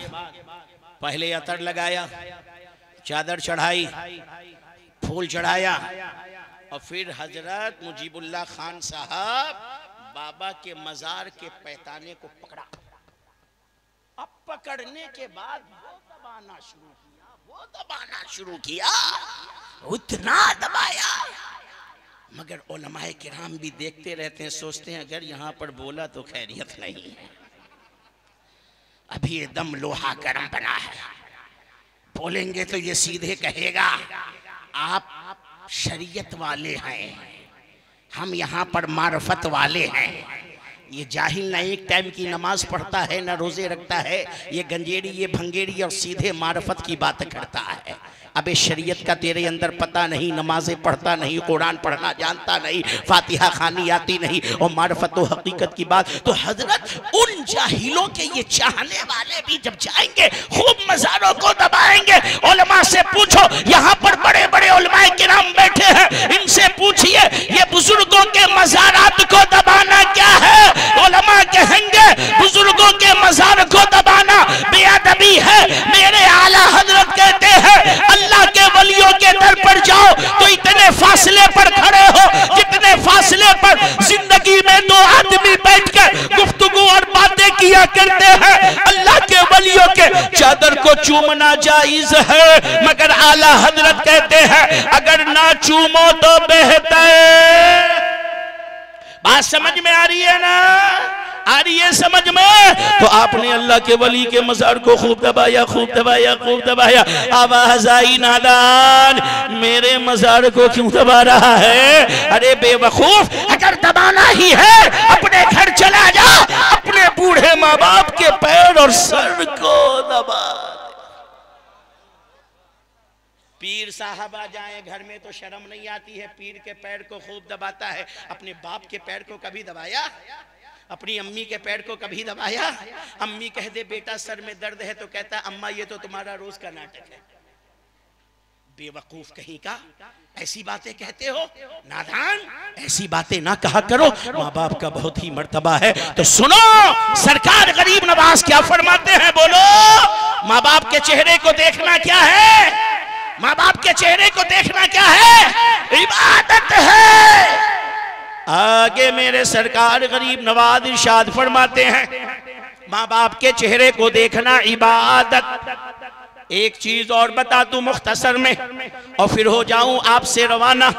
पहले अतर लगाया, चादर चढ़ाई, फूल चढ़ाया, और फिर हजरत मुजीबुल्लाह खान साहब बाबा के मज़ार के पैताने को पकड़ा। अब पकड़ने के बाद वो दबाना शुरू किया, उतना दबाया, मगर उलमाए किराम भी देखते रहते हैं, सोचते हैं अगर यहाँ पर बोला तो खैरियत नहीं है, अभी ये दम लोहा गर्म बना है, बोलेंगे तो ये सीधे कहेगा आप शरीयत वाले हैं, हम यहाँ पर मार्फत वाले हैं। ये जाहिल ना एक टाइम की नमाज पढ़ता है ना रोजे रखता है, ये गंजेड़ी ये भंगेड़ी और सीधे मार्फत की बात करता है। अबे शरीयत का तेरे अंदर पता नहीं, नमाजें पढ़ता नहीं, कुरान पढ़ना जानता नहीं, फातिहा खानी आती नहीं, और मार्फत व हकीकत की बात। तो हजरत उन जाहिलों के ये चाहने वाले भी जब जाएंगे खूब मज़ारों को दबाएंगे। उलमा से पूछो, यहाँ पर बड़े बड़े उलमाए किराम बैठे हैं, इनसे पूछिए ये बुजुर्गों के मज़ारात को दबाना क्या है? उलमा कहेंगे बुजुर्गों के मज़ार को दबाना बेअदबी है। मेरे आला हजरत कहते हैं अल्लाह के वलियों के दर पर जाओ तो इतने फासले पर खड़े हो जितने फासले पर जिंदगी में दो आदमी बैठकर गुफ्तगू और बातें किया करते हैं। अल्लाह के वलियों के चादर को चूमना जायज है, मगर आला हजरत कहते हैं अगर ना चूमो तो बेहतर। बात समझ में आ रही है ना? आ रही है समझ में? तो आपने अल्लाह के वली के मज़ार को खूब दबाया, खूब दबाया, खूब दबाया। आवाज आई नादान, मेरे मज़ार को क्यों दबा रहा है? अरे बेवकूफ, अगर दबाना ही है अपने घर चला जा, अपने बूढ़े माँ बाप के पैर और सर को दबा। पीर साहब आ जाए घर में तो शर्म नहीं आती है, पीर के पैर को खूब दबाता है। अपने बाप के पैर को कभी दबाया? अपनी अम्मी के पैर को कभी दबाया? अम्मी कह दे बेटा सर में दर्द है तो कहता अम्मा ये तो तुम्हारा रोज का नाटक है। बेवकूफ कहीं का, ऐसी बातें कहते हो? नादान, ऐसी बातें ना कहा करो, माँ बाप का बहुत ही मर्तबा है। तो सुनो सरकार गरीब नवाज क्या फरमाते हैं, बोलो। माँ बाप के चेहरे को देखना क्या है? माँ बाप के चेहरे को देखना क्या है? इबादत है। आगे मेरे सरकार गरीब नवाज इरशाद फरमाते हैं माँ बाप के चेहरे को देखना इबादत। एक चीज और बता दूं मुख्तसर में और फिर हो जाऊं आपसे रवाना।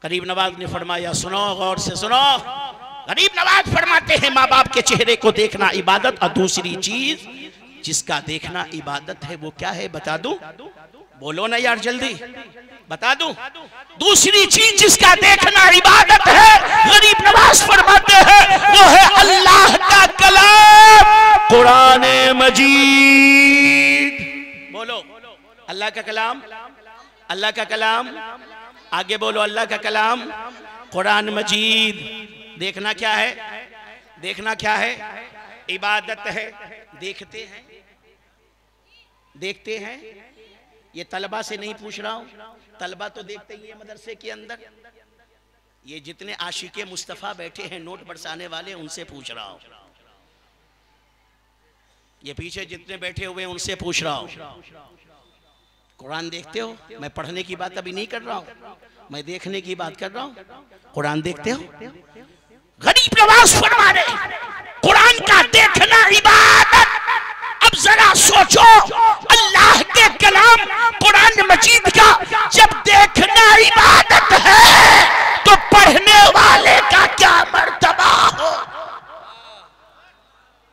गरीब नवाज ने फरमाया, सुनो गौर से सुनो। गरीब नवाज फरमाते हैं माँ बाप के चेहरे को देखना इबादत, और दूसरी चीज जिसका देखना इबादत है वो क्या है बता दूं? बोलो ना यार जल्दी, बता दूं। दूसरी चीज जिसका देखना इबादत है, गरीब नवाज फरमाते हैं वो है अल्लाह का कलाम कुरान मजीद। बोलो अल्लाह का कलाम, अल्लाह का कलाम। आगे बोलो अल्लाह का कलाम कुरान मजीद। देखना क्या है? देखना क्या है? इबादत है। देखते हैं, देखते हैं। ये तलबा से नहीं पूछ रहा हूं, तलबा तो देखते ही है मदरसे के अंदर। ये जितने आशिके मुस्तफा बैठे हैं नोट बरसाने वाले, उनसे पूछ रहा हूं। ये पीछे जितने बैठे हुए हैं उनसे पूछ रहा हूं, कुरान देखते हो? मैं पढ़ने की बात अभी नहीं कर रहा हूं, मैं देखने की बात कर रहा हूं। कुरान देखते हो? गरीब नवाज फरमा रहे कुरान का देखना इबादत। अब जरा सोचो, अल्लाह के कलाम कुरान मजीद का जब देखना इबादत है तो पढ़ने वाले का क्या मर्तबा हो?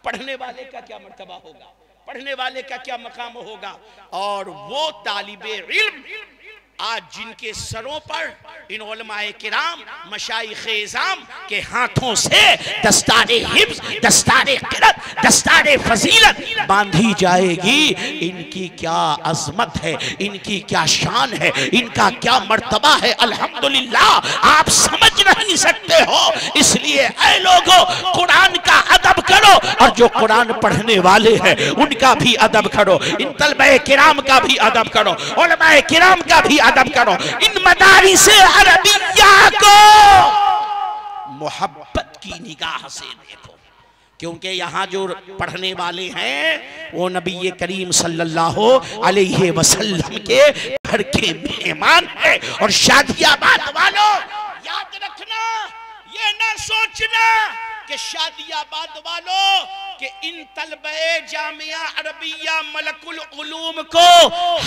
पढ़ने वाले का क्या मर्तबा होगा? पढ़ने वाले का क्या मकाम होगा? और वो तालिबे इल्म आज जिनके सरों पर इन उलमाए किराम मशाइख इज़ाम के हाथों से दस्तारे हिफ्ज़, दस्तारे क़िरात, दस्तारे फजीलत बांधी जाएगी, इनकी क्या अज़मत है, इनकी क्या शान है, इनका क्या मर्तबा है। अल्हम्दुलिल्लाह आप समझ नहीं सकते हो, इसलिए ऐ लोगों कुरान का अदब करो और जो कुरान पढ़ने वाले हैं उनका भी अदब करो, इन तलबे किराम का भी अदब करो, उलमाए किराम का भी अदब करो। इन मदारिस अरबिया को मोहब्बत की निगाह से देखो, क्योंकि यहाँ जो पढ़ने वाले हैं वो नबी करीम सल्लल्लाहु अलैहि वसल्लम के घर के मेहमान है। और शादियाबाद वालों याद रखना, ये ना सोचना कि शादियाबाद वालों कि इन तलबे जामिया अरबिया मलकुल उलूम को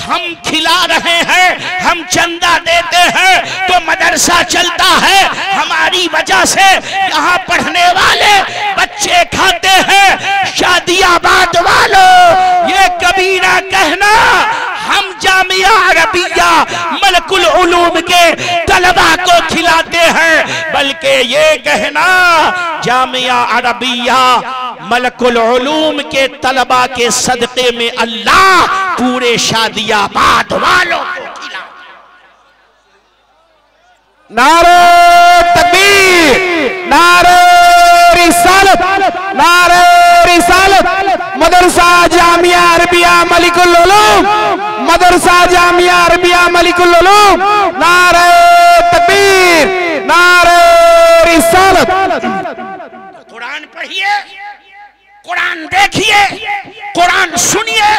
हम खिला रहे हैं, हम चंदा देते हैं तो मदरसा चलता है, हमारी वजह से यहाँ पढ़ने वाले बच्चे खाते हैं। शादियाबाद वालों ये कभी ना कहना हम जामिया अरबिया मलकुल उलूम के तलबा को खिलाते हैं, बल्कि ये कहना जामिया अरबिया मलकुल उलूम के तलबा के सदक़े में अल्लाह पूरे शादियाबाद वालों को खिला। नारे तकबीर, नारे रिसालत, नारे रिसालत। मदरसा जामिया अरबिया मलिकुल उलूम, मदरसा जामिया अरबिया मलिकुल उलूम। नारे तकबीर, नारे रिसालत। कुरान पढ़िए, कुरान देखिए, कुरान सुनिए,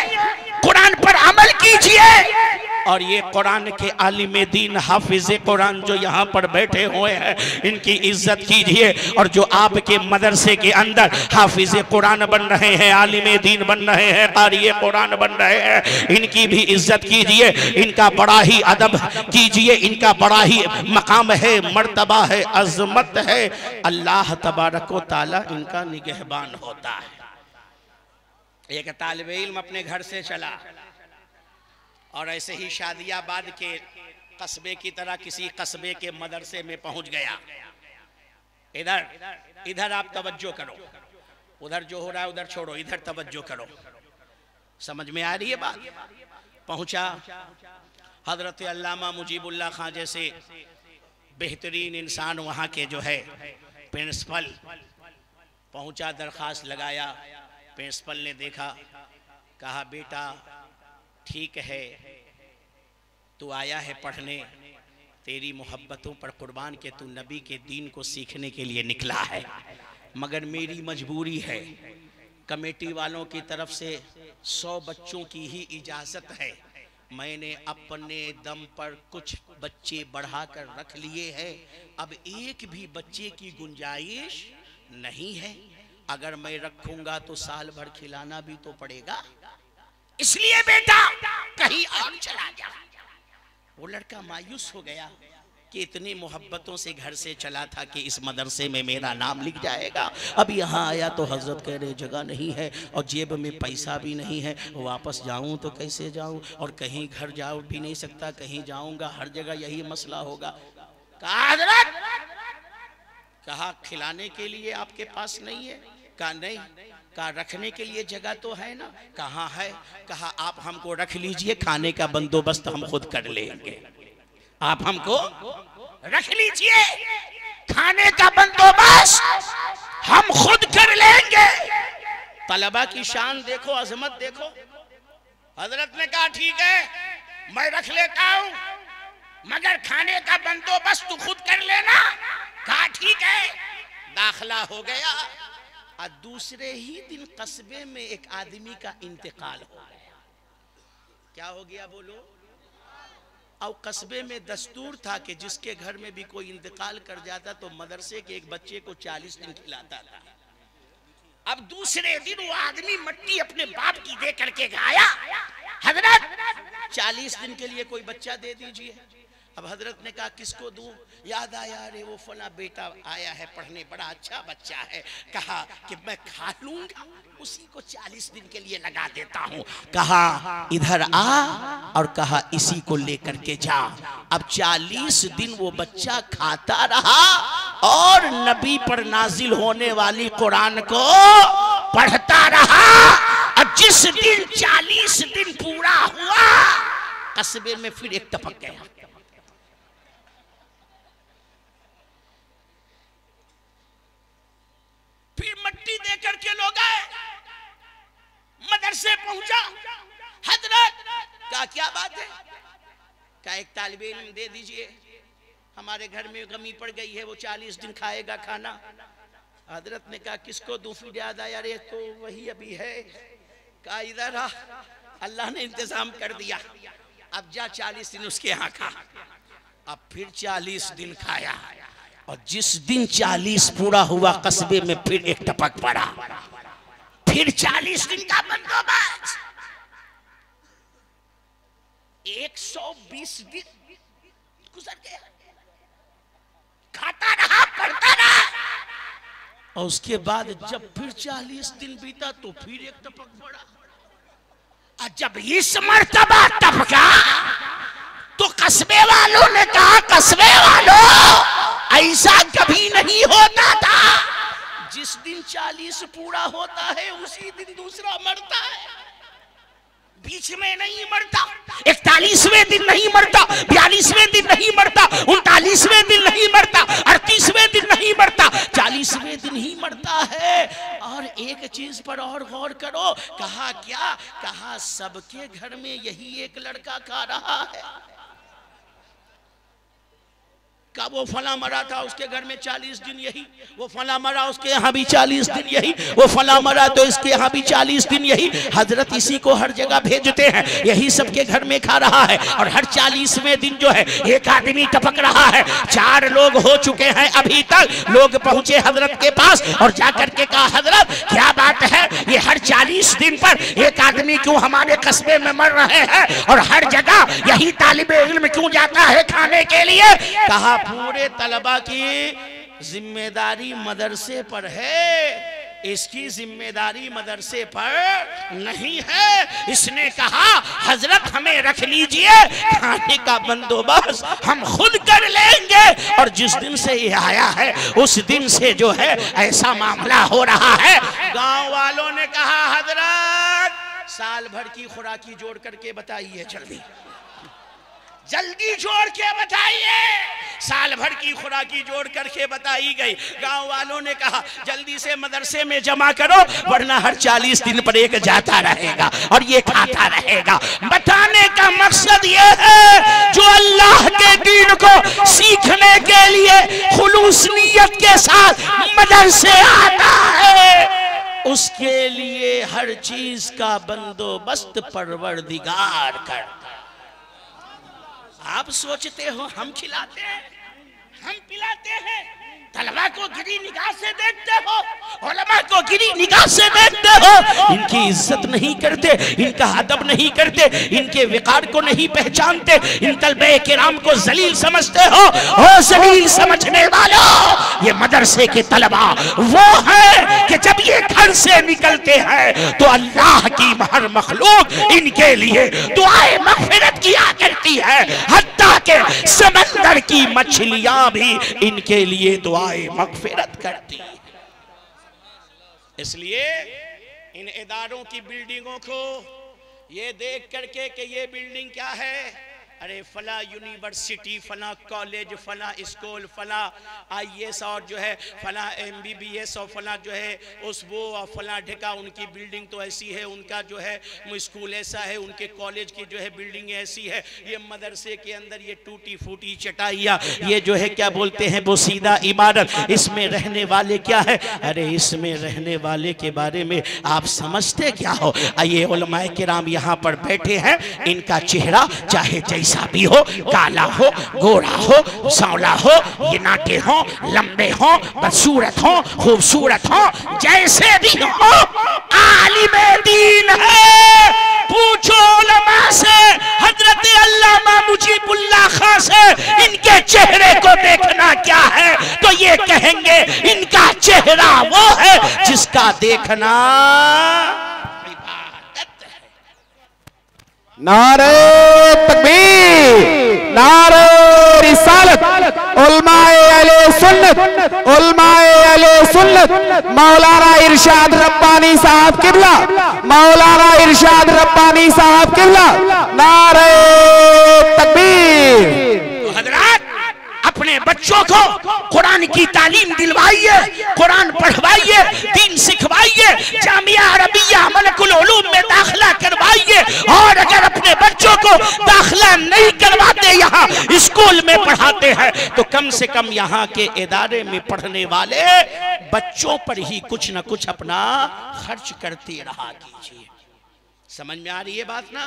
कुरान पर अमल कीजिए। और ये कुरान के आलिम दीन हाफिज़े कुरान जो यहाँ पर बैठे हुए हैं इनकी इज्जत कीजिए। और जो आपके मदरसे के अंदर हाफिज़े कुरान बन रहे हैं, आलिम दीन बन रहे हैं, क़ारी कुरान बन रहे हैं, इनकी भी इज्जत कीजिए, इनका बड़ा ही अदब कीजिए, इनका बड़ा ही मकाम है, मर्तबा है, अज़मत है। अल्लाह तबारक व तआला इनका निगहबान होता है। एक तालिब इल्म अपने घर से चला और ऐसे ही शादियाबाद के कस्बे की तरह किसी कस्बे के मदरसे में पहुंच गया। इधर इधर आप तवज्जो करो, उधर जो हो रहा है उधर छोड़ो, इधर तवज्जो करो। समझ में आ रही है बात? पहुंचा हजरत अल्लामा मुजीबुल्लाह खां जैसे बेहतरीन इंसान वहां के जो है प्रिंसिपल पहुंचा, दरखास्त लगाया। प्रिंसिपल ने देखा, कहा बेटा ठीक है तू आया है पढ़ने, तेरी मोहब्बतों पर कुर्बान के तू नबी के दीन को सीखने के लिए निकला है, मगर मेरी मजबूरी है, कमेटी वालों की तरफ से 100 बच्चों की ही इजाज़त है, मैंने अपने दम पर कुछ बच्चे बढ़ाकर रख लिए हैं, अब एक भी बच्चे की गुंजाइश नहीं है, अगर मैं रखूंगा तो साल भर खिलाना भी तो पड़ेगा, इसलिए बेटा कहीं और चला जा। वो लड़का मायूस हो गया कि इतनी मोहब्बतों से घर से चला था कि इस मदरसे में मेरा नाम लिख जाएगा, अब यहाँ आया तो हजरत कह रहे जगह नहीं है और जेब में पैसा भी नहीं है, वापस जाऊँ तो कैसे जाऊँ, और कहीं घर जाऊँ भी नहीं सकता, कहीं जाऊँगा हर जगह यही मसला होगा। कहा हजरत, कहा खिलाने के लिए आपके पास नहीं है? कहा नहीं। कहा रखने के लिए जगह तो है ना? कहाँ है? कहा आप हमको रख लीजिए, खाने का बंदोबस्त हम खुद कर लेंगे, आप हमको रख लीजिए, खाने का बंदोबस्त हम खुद कर लेंगे। तलबा की शान देखो, अजमत देखो। हजरत ने कहा ठीक है मैं रख लेता हूं, मगर खाने का बंदोबस्त तू खुद कर लेना। कहा ठीक है। दाखिला हो गया और दूसरे ही दिन कस्बे में एक आदमी का इंतकाल हो गया। क्या हो गया बोलो? और कस्बे में दस्तूर था कि जिसके घर में भी कोई इंतकाल कर जाता तो मदरसे के एक बच्चे को 40 दिन खिलाता था। अब दूसरे दिन वो आदमी मट्टी अपने बाप की दे करके आया, हजरत 40 दिन के लिए कोई बच्चा दे दीजिए। अब हजरत ने कहा किसको दूं? याद आया अरे वो फला बेटा आया है पढ़ने, बड़ा अच्छा बच्चा है, कहा कि मैं खा लूंगा, उसी को 40 दिन के लिए लगा देता हूं। कहा इधर आ और कहा इसी को लेकर के जा। अब 40 दिन वो बच्चा खाता रहा और नबी पर नाजिल होने वाली कुरान को पढ़ता रहा। और जिस दिन 40 दिन पूरा हुआ कस्बे में फिर एक टपक गया। फिर मट्टी दे लेकर के लोग आए, मदरसे पहुंचा, हजरत का क्या बात है, का एक तालिब इल्म दे दीजिए, हमारे घर में कमी पड़ गई है, वो 40 दिन खाएगा खाना। हजरत ने कहा किसको दूं? फिर याद आया, अरे तो वही अभी है। कहा इधर आ, अल्लाह ने इंतजाम कर दिया, अब जा 40 दिन उसके यहाँ खा। अब फिर 40 दिन खाया, और जिस दिन 40 पूरा हुआ कस्बे में फिर एक टपक पड़ा, फिर 40 दिन का बंदोबस्त। 120 दिन गुजर गया, खाता रहा, पढ़ता रहा, और उसके बाद जब फिर 40 दिन बीता तो फिर एक टपक पड़ा। और जब इस मर्तबा टपका तो कस्बे वालों ने कहा, कस्बे वालों ऐसा कभी नहीं होता था, जिस दिन 40 पूरा होता है उसी दिन दूसरा मरता है, बीच में नहीं मरता। 41वें दिन नहीं मरता, 42वें दिन नहीं मरता, 39वें दिन नहीं मरता, 38वें दिन नहीं मरता, 40वें दिन ही मरता है। और एक चीज पर और गौर करो, कहा क्या? कहा सबके घर में यही एक लड़का खा रहा है। का वो फला मरा था उसके घर में 40 दिन यही, वो फला मरा उसके यहाँ भी 40 दिन यही, वो फला मरा तो इसके यहाँ भी 40 दिन यही। हजरत इसी को हर जगह भेजते हैं, यही सबके घर में खा रहा है। और हर 40वें दिन जो है एक आदमी टपक रहा है। 4 लोग हो चुके हैं अभी तक। लोग पहुंचे हजरत के पास और जाकर के कहा, हजरत क्या बात है, ये हर 40 दिन पर एक आदमी क्यों हमारे कस्बे में मर रहे हैं, और हर जगह यही तालिबे इल्म क्यों जाता है खाने के लिए? कहा पूरे तलबा की जिम्मेदारी मदरसे पर है, इसकी जिम्मेदारी मदरसे पर नहीं है। इसने कहा हजरत हमें रख लीजिए, खाने का बंदोबस्त हम खुद कर लेंगे। और जिस दिन से ये आया है उस दिन से जो है ऐसा मामला हो रहा है। गांव वालों ने कहा हजरत साल भर की खुराकी जोड़ करके बताइए, जल्दी जल्दी जोड़ के बताइए। साल भर की खुराकी जोड़ करके बताई गई। गांव वालों ने कहा जल्दी से मदरसे में जमा करो, वरना हर 40 दिन पर एक जाता रहेगा और ये खाता रहेगा। बताने का मकसद ये है, जो अल्लाह के दीन को सीखने के लिए खुलूस नियत के साथ मदरसे आता है, उसके लिए हर चीज का बंदोबस्त परवरदिगार करता। आप सोचते हो हम खिलाते हैं, हम पिलाते हैं, तलबा को गिरी निगाह से देखते हो, उलमा को गिरी निगाह से देखते हो। इनकी इज्जत नहीं करते, इनका अदब नहीं करते, इनके विकार को नहीं पहचानते, इन तलबे किराम को जलील समझते हो। ओ जलील समझने वालों, ये मदरसे के तलबा वो है कि जब ये घर से निकलते हैं तो अल्लाह की हर मखलूक इनके लिए दुआए मग़फ़िरत किया करती है, हत्ता के समंदर की मछलियां भी इनके लिए दुआए मग़फ़िरत करती है। इसलिए इन इदारों की बिल्डिंगों को ये देख करके कि ये बिल्डिंग क्या है, अरे फला यूनिवर्सिटी, फला कॉलेज, फला स्कूल, फला IAS और जो है फला MBBS और फला जो है उस वो और फला ढका, उनकी बिल्डिंग तो ऐसी है, उनका जो है स्कूल ऐसा है, उनके कॉलेज की जो है बिल्डिंग ऐसी है। ये मदरसे के अंदर ये टूटी फूटी चटाइयाँ, ये जो है क्या बोलते हैं वो सीधा इमारत, इसमें रहने वाले क्या है? अरे इसमें रहने वाले के बारे में आप समझते क्या हो? ये उलमाए किराम यहाँ पर बैठे हैं, इनका चेहरा चाहे जैसा भी हो, काला हो, गोरा हो, सांवला हो, ये नाटे हो, लंबे हो, बदसूरत हो, खूबसूरत हो, जैसे भी हो, आलिम दीन है। पूछो उलमा से, हजरत अल्लामा मुजीबुल्लाह खां से, इनके चेहरे को देखना क्या है, तो ये कहेंगे इनका चेहरा वो है जिसका देखना नारे तकबीर, नारे रिसालत, उलमाए अहले सुन्नत, उलमाए अहले सुन्नत, मौलाना इरशाद रब्बानी साहब किबला, मौलाना इरशाद रब्बानी साहब किबला, नारे तकबीर। तो हजरात अपने बच्चों को कुरान की तालीम दिलवाइए, कुरान पढ़वाइए, दीन सिखवाइए। को दाखिला नहीं करवाते, यहाँ स्कूल में पढ़ाते हैं, तो कम से कम यहाँ के इदारे में पढ़ने वाले बच्चों पर ही कुछ न कुछ अपना खर्च करते रहा कीजिए। समझ में आ रही है बात ना?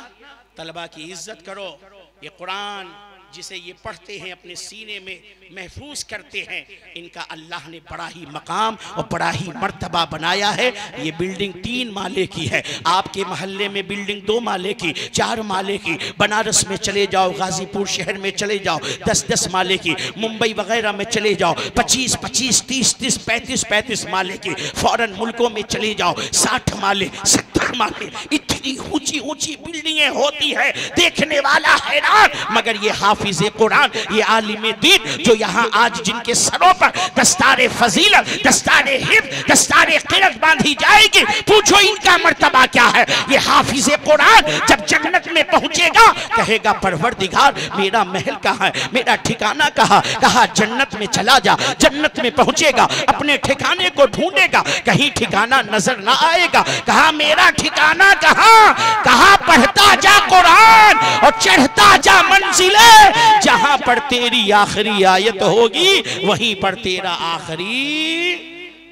तलबा की इज्जत करो। ये कुरान जिसे ये पढ़ते हैं, अपने सीने में महफूज करते हैं, इनका अल्लाह ने बड़ा ही मकाम और बड़ा ही मर्तबा बनाया है। ये बिल्डिंग 3 माले की है, आपके मोहल्ले में बिल्डिंग 2 माले की, 4 माले की, बनारस में चले जाओ, गाजीपुर शहर में चले जाओ 10-10 माले की, मुंबई वगैरह में चले जाओ 25-25, 30-30, 35-35 माले की, फॉरेन मुल्कों में चले जाओ 60 माले, 70 माले, इतनी ऊंची ऊंची बिल्डिंगें होती है, देखने वाला हैरान। मगर ये हाफिज़े कुरान, ये आलिम दीन जो यहाँ आज जिनके सरों पर दस्तारे फजीलत, दस्तारे हिफ्ज़, दस्तारे क़िरात बांधी जाएगी, पूछो इनका मर्तबा क्या है। ये हाफिज़े कुरान जब जन्नत में पहुंचेगा कहेगा परवरदिगार मेरा महल कहाँ है, मेरा ठिकाना कहाँ? कहा जन्नत में चला जा। जन्नत में पहुंचेगा, अपने ठिकाने को ढूंढेगा, कहीं ठिकाना नजर ना आएगा। कहा मेरा ठिकाना कहाँ? कहा पढ़ता जा कुरान और चढ़ता जा मंजिले, जहां पर तेरी आखिरी आयत होगी वहीं पर तेरा आखिरी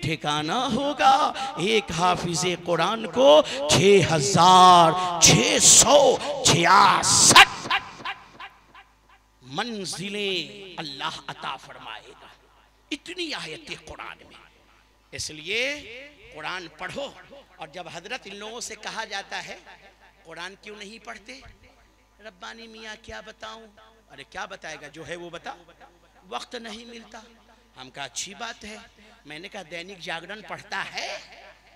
ठिकाना होगा। एक हाफिज़े कुरान को 6666 मंजिलें अल्लाह अता फरमाएगा। इतनी आयतें कुरान में। इसलिए कुरान पढ़ो। और जब हजरत इन लोगों से कहा जाता है कुरान क्यों नहीं पढ़ते, रब्बानी मियाँ क्या बताऊं? अरे क्या बताएगा, जो है वो बता। वक्त नहीं मिलता। हम कहा अच्छी बात है। मैंने कहा दैनिक जागरण पढ़ता है?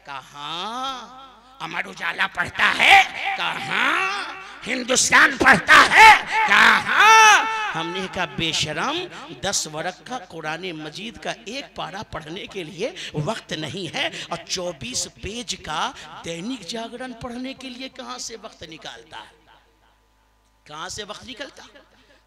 कहाँ? अमर उजाला पढ़ता है? कहाँ? हिंदुस्तान पढ़ता है? कहाँ? हमने कहा बेशरम, 10 वरक़ का कुरान मजीद का एक पारा पढ़ने के लिए वक्त नहीं है और 24 पेज का दैनिक जागरण पढ़ने के लिए कहाँ से वक्त निकालता है? कहाँ से वक्त निकलता?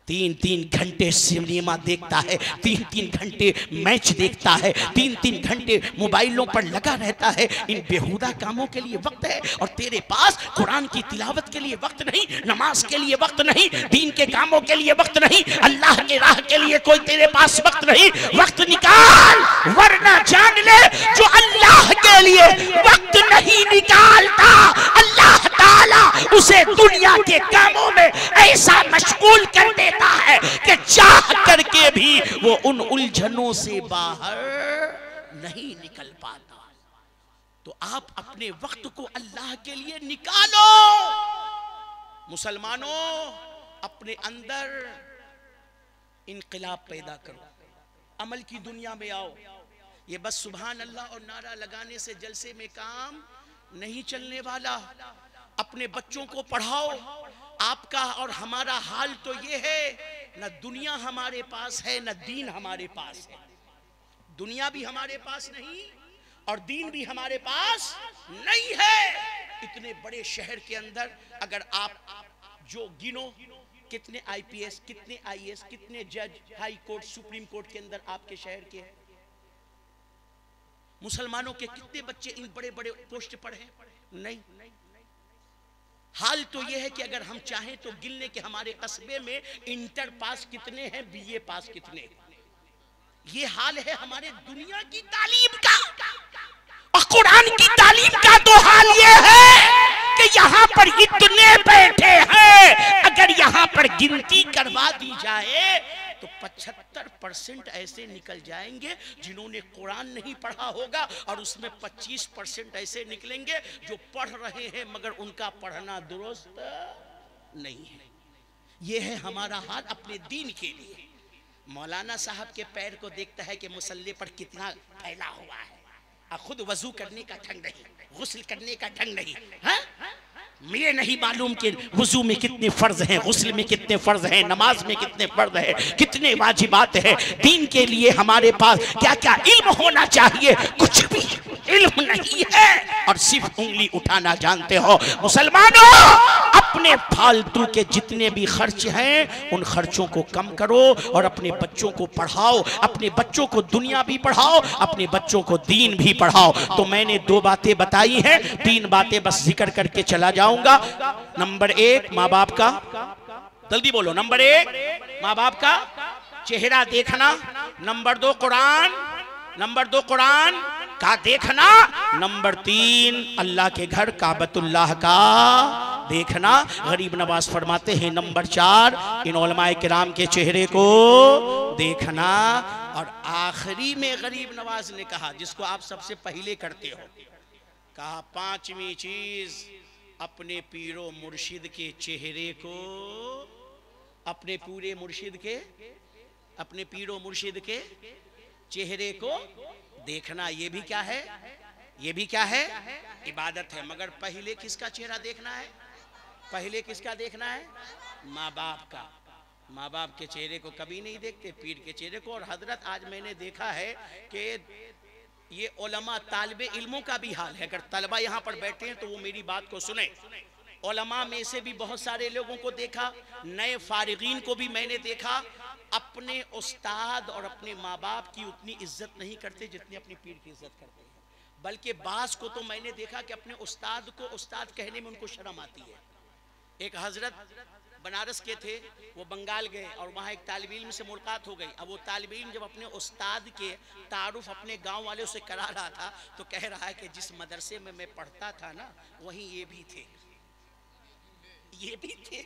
3-3 घंटे सिनेमा देखता है, 3-3 घंटे मैच देखता है, 3-3 घंटे मोबाइलों पर लगा रहता है। इन बेहुदा कामों के लिए वक्त है और तेरे पास कुरान की तिलावत के लिए वक्त नहीं, नमाज के लिए वक्त नहीं, दीन के कामों के लिए वक्त नहीं, अल्लाह के राह के लिए कोई तेरे पास वक्त नहीं। वक्त निकाल, वरना जान ले जो अल्लाह के लिए वक्त नहीं निकालता, अल्लाह ताला उसे दुनिया के कामों में ऐसा मशगूल कर देता है कि चाह करके भी वो उन उलझनों से बाहर नहीं निकल पाता। तो आप अपने वक्त को अल्लाह के लिए निकालो। मुसलमानों, अपने अंदर इनकलाब पैदा करो, अमल की दुनिया में आओ। ये बस सुभान अल्लाह और नारा लगाने से जलसे में काम नहीं चलने वाला। अपने बच्चों को पढ़ाओ। आपका और हमारा हाल तो ये है, न दुनिया हमारे पास है न दीन हमारे पास है। दुनिया भी हमारे पास नहीं और दीन भी हमारे पास नहीं है। इतने बड़े शहर के अंदर अगर आप जो गिनो, कितने IPS, कितने IAS, कितने जज हाई कोर्ट, सुप्रीम कोर्ट के अंदर आपके शहर के हैं। मुसलमानों के कितने बच्चे इन बड़े बड़े पोस्ट पर हैं? नहीं। हाल तो यह है कि अगर हम चाहें तो गिन लें कि हमारे कस्बे में इंटर पास कितने हैं, BA पास कितने। ये हाल है हमारे दुनिया की तालीम का। और कुरान की तालीम का तो हाल ये है कि यहाँ पर इतने बैठे हैं, अगर यहाँ पर गिनती करवा दी जाए तो 75% ऐसे निकल जाएंगे जिन्होंने कुरान नहीं पढ़ा होगा और उसमें 25% ऐसे निकलेंगे जो पढ़ रहे हैं मगर उनका पढ़ना दुरुस्त नहीं है। यह है हमारा हाल अपने दीन के लिए। मौलाना साहब के पैर को देखता है कि मुसल्ले पर कितना फैला हुआ है, और खुद वजू करने का ढंग नहीं, गुस्ल करने का ढंग नहीं है। मुझे नहीं मालूम कि वुजू में कितने फर्ज हैं, गुस्ल में कितने फर्ज हैं, नमाज में कितने फर्ज हैं, कितने वाजिबात हैं। दीन के लिए हमारे पास क्या क्या इल्म होना चाहिए, कुछ भी इल्म नहीं है और सिर्फ उंगली उठाना जानते हो। मुसलमानों, अपने फालतू के जितने भी खर्च हैं उन खर्चों को कम करो और अपने बच्चों को पढ़ाओ, अपने बच्चों को दुनिया भी पढ़ाओ, अपने बच्चों को दीन भी पढ़ाओ। तो मैंने 2 बातें बताई हैं, 3 बातें बस जिक्र करके चला जाऊंगा। नंबर 1 माँ बाप का, जल्दी बोलो, नंबर 1 माँ बाप का चेहरा देखना, नंबर 2 कुरान, नंबर 2 कुरान का देखना, नंबर 3 अल्लाह के घर काबतुल्लाह का देखना। गरीब नवाज फरमाते हैं नंबर 4 इन उलमाए किराम के चेहरे को देखना। और आखिरी में गरीब नवाज ने कहा, जिसको आप सबसे पहले करते हो, कहा 5वीं चीज अपने पीरो मुर्शिद के चेहरे को, अपने पूरे मुर्शिद के, अपने पीरो मुर्शिद के चेहरे को देखना। ये भी क्या है? ये भी क्या है? इबादत है। मगर पहले किसका चेहरा देखना है? पहले किसका देखना है? माँ बाप का। माँ बाप के चेहरे को कभी नहीं देखते, पीर के चेहरे को। और हजरत आज मैंने देखा है कि ये उलमा तालिबे इल्मों का भी हाल है। अगर तलबा यहाँ पर बैठे हैं तो वो मेरी बात को सुने। उलमा में से भी बहुत सारे लोगों को देखा, नए फारिगीन को भी मैंने देखा, अपने उस्ताद और अपने माँ बाप की उतनी इज्जत नहीं करते जितनी अपनी पीर की इज्जत करते हैं। बल्कि बास को तो मैंने देखा कि अपने उस्ताद को उस्ताद कहने में उनको शर्म आती है। एक हजरत बनारस के थे, वो बंगाल गए और वहाँ एक तालिब इल्म से मुलाकात हो गई। अब वो तालिब इल्म जब अपने उस्ताद के तारुफ अपने गांव वालों से करा रहा था तो कह रहा है कि जिस मदरसे में मैं पढ़ता था ना, वहीं ये भी थे, ये भी थे।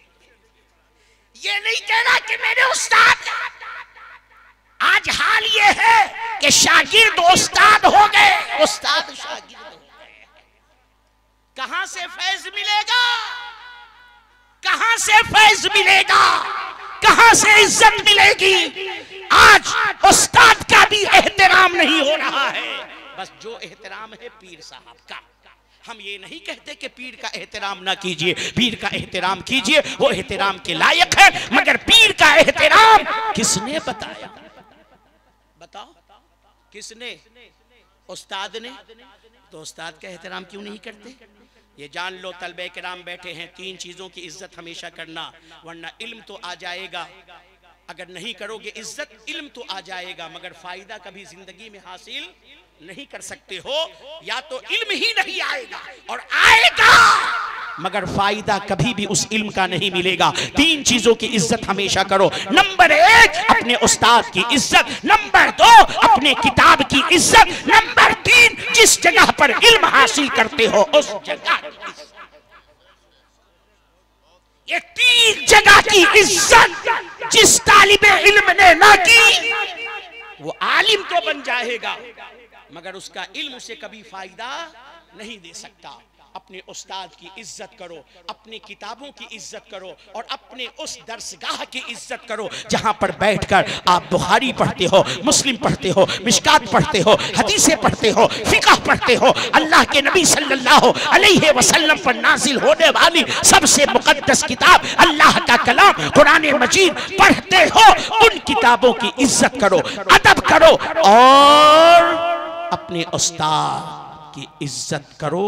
ये नहीं कहना कि मेरे उस्ताद। आज हाल ये है कि शागिर्द उस्ताद हो गए, उस्ताद शागिर्द हो गए। कहां से फैज मिलेगा? कहां से फैज मिलेगा? कहां से इज्जत मिलेगी? आज उस्ताद का भी एहतराम नहीं हो रहा है। बस जो एहतराम है पीर साहब का। हम ये नहीं कहते कि पीर का एहतराम ना कीजिए, पीर का एहतराम कीजिए, वो एहतराम के लायक है। मगर पीर का एहतराम किसने बताया? बताओ किसने? उस्ताद ने। तो उस्ताद का एहतराम क्यों नहीं करते? ये जान लो तलबे किराम बैठे हैं, 3 चीजों की इज्जत हमेशा करना, वरना इल्म तो आ जाएगा। अगर नहीं करोगे इज्जत, इल्म तो आ जाएगा मगर फायदा कभी जिंदगी में हासिल नहीं कर सकते हो। या तो इल्म ही नहीं आएगा और आएगा मगर फायदा कभी भी उस इल्म का नहीं मिलेगा। 3 चीजों की इज्जत हमेशा करो। नंबर 1 अपने उस्ताद की इज्जत, नंबर 2 अपने किताब की इज्जत, नंबर 3 जिस जगह पर इल्म हासिल करते हो उस जगह। ये 3 जगह की इज्जत जिस तालिबे इल्म ने ना की वो आलिम तो बन जाएगा मगर उसका इल्म से कभी फायदा नहीं दे सकता। अपने उस्ताद की इज्जत करो, अपनी किताबों की इज्जत करो और अपने उस दरसगाह की इज्जत करो जहां पर बैठकर आप बुखारी पढ़ते हो, मुस्लिम पढ़ते हो, मिशकात पढ़ते हो, हदीसें पढ़ते हो, फिक़ह पढ़ते हो। अल्लाह के नबी सल्लल्लाहु अलैहि वसल्लम पर नाजिल होने वाली सबसे मुक़द्दस किताब अल्लाह का कलाम कुरान मजीद पढ़ते हो। उन किताबों की इज्जत करो, अदब करो और अपने उस्ताद की इज्जत करो,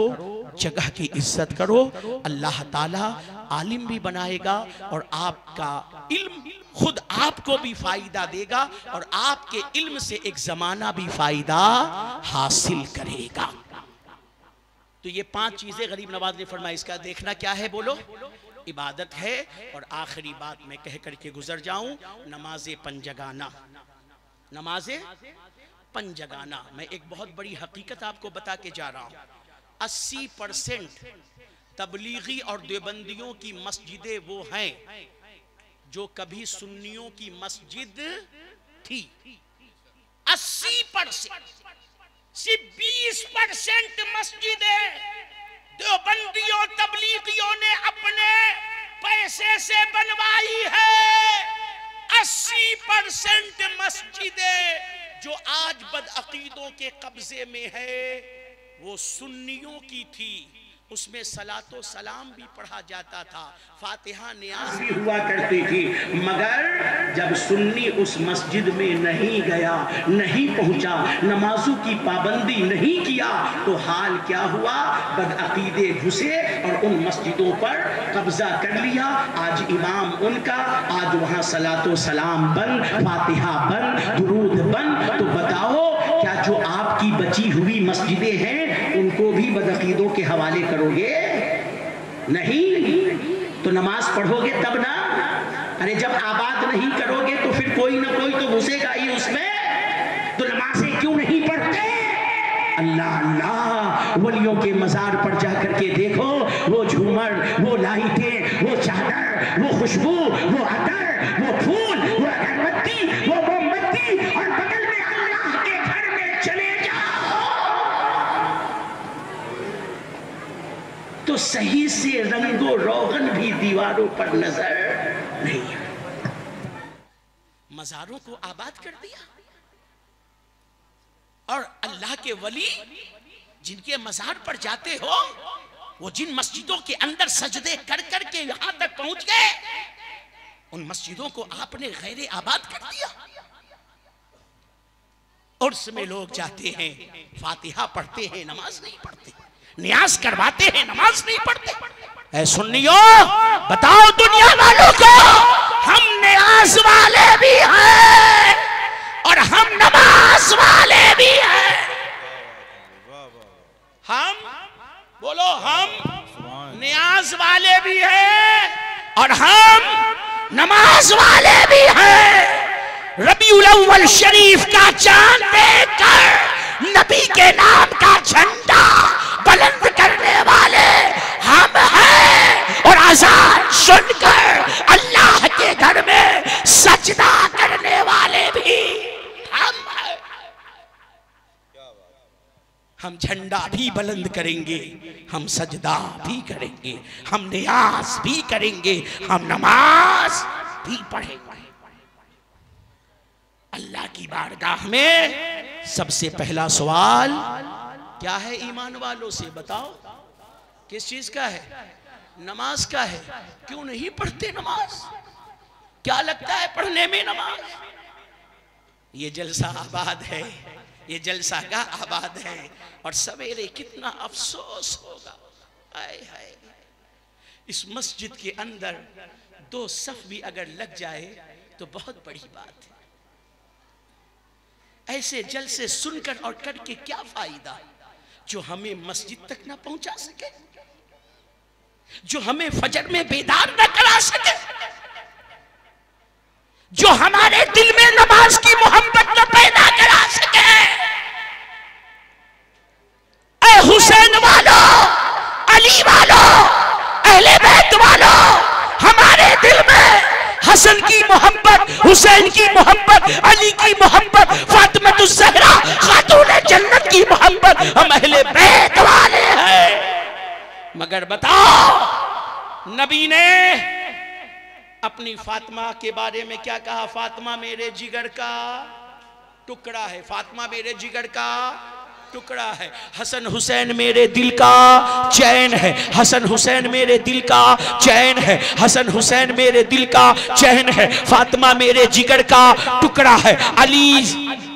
जगह की इज्जत करो। अल्लाह ताला आलिम भी बनाएगा और आपका इल्म खुद आपको भी फायदा देगा और आपके इल्म से एक जमाना भी फायदा हासिल करेगा। तो ये 5 चीजें गरीब नवाज ने फरमाई। इसका देखना क्या है? बोलो, इबादत है। और आखिरी बात मैं कह करके गुजर जाऊं, नमाज़े पंजगाना। नमाज़े पंजगाना। मैं एक बहुत बड़ी हकीकत आपको बता के जा रहा हूं। 80% तबलीगी और देवबंदियों की मस्जिदें वो हैं जो कभी सुन्नियों की मस्जिद थी। 80%। सिर्फ 20% मस्जिदें देवबंदियों तबलीगियों ने अपने पैसे से बनवाई है। 80% मस्जिदें जो आज बदअकीदों के कब्जे में है वो सुन्नियों की थी। उसमें सलातो सलाम भी पढ़ा जाता था, फातिहा नियाज भी हुआ करती थी। मगर जब सुन्नी उस मस्जिद में नहीं गया, नहीं पहुंचा, नमाजों की पाबंदी नहीं किया, तो हाल क्या हुआ? बदअकीदे घुसे और उन मस्जिदों पर कब्जा कर लिया। आज इमाम उनका, आज वहां सलातो सलाम बंद, फातिहा बंद, दुरूद बंद। तो बताओ, क्या जो आपकी बची हुई मस्जिदें हैं उनको भी बदअकीदों के हवाले करोगे? नहीं। तो नमाज पढ़ोगे तब ना। अरे जब आबाद नहीं करोगे तो फिर कोई ना कोई तो घुसेगा ही उसमें। तो नमाजें क्यों नहीं पढ़ते? अल्लाह अल्लाह, वलियों के मजार पर जाकर के देखो, वो झूमर, वो लाइटें, वो चादर, वो खुशबू, वो अतर, वो फूल, वो अगरबत्ती, वो मोमबत्ती, और बगल में अल्लाह के घर में चले जाओ तो सही से रंगो रोगन भी दीवारों पर नजर नहीं आता। मजारों को आबाद कर दिया और अल्लाह के वली जिनके मजार पर जाते हो, वो जिन मस्जिदों के अंदर सजदे कर कर के यहां तक पहुंच गए, उन मस्जिदों को आपने गैर आबाद कर दिया। उर्स में लोग जाते हैं, फातिहा पढ़ते हैं, नमाज नहीं पढ़ते, नियाज करवाते हैं, नमाज नहीं पढ़ते। ऐ सुन्नियों, बताओ दुनिया वालों को, हम नियाज वाले भी हैं और हम नमाज वाले भी हैं। हम बोलो, हम नियाज वाले भी हैं और हम नमाज वाले भी हैं। रबीउल अव्वल शरीफ का चांद देखकर नबी के नाम का झंडा बुलंद करने वाले हम हैं और अज़ान सुनकर अल्लाह के घर में सजदा करने वाले भी हम हैं। हम झंडा भी बुलंद करेंगे, हम सजदा भी करेंगे, हम नियाज भी करेंगे, हम नमाज भी पढ़ेंगे। अल्लाह की बारगाह में सबसे पहला सवाल क्या है? ईमान वालों से बताओ, किस चीज का है? नमाज का है। क्यों नहीं पढ़ते नमाज? क्या लगता है पढ़ने में नमाज? ये जलसा आबाद है, ये जलसा का आबाद है और सवेरे कितना अफसोस होगा। आए हाय, इस मस्जिद के अंदर 2 सफ भी अगर लग जाए तो बहुत बड़ी बात है। ऐसे जलसे सुनकर और करके क्या फायदा जो हमें मस्जिद तक ना पहुंचा सके, जो हमें फजर में बेदार ना करा सके, जो हमारे दिल में नमाज की मोहब्बत न पैदा करा सके। ऐ हुसैन वालों, अली वालों, अहले बैत वालों, हमारे दिल में हसन की मोहब्बत, हुसैन की मोहब्बत, अली की मोहब्बत, फातिमातुज़ ज़हरा खातून जन्नत की मोहब्बत, हम अहले बैत वाले हैं। मगर बताओ, नबी ने अपनी फातिमा के बारे में क्या कहा? फातिमा मेरे जिगर का टुकड़ा है, फातिमा मेरे जिगर का टुकड़ा है। हसन हुसैन मेरे दिल का चैन है, हसन हुसैन मेरे दिल का चैन है, हसन हुसैन मेरे दिल का चैन है। फातिमा मेरे जिगर का टुकड़ा है। अली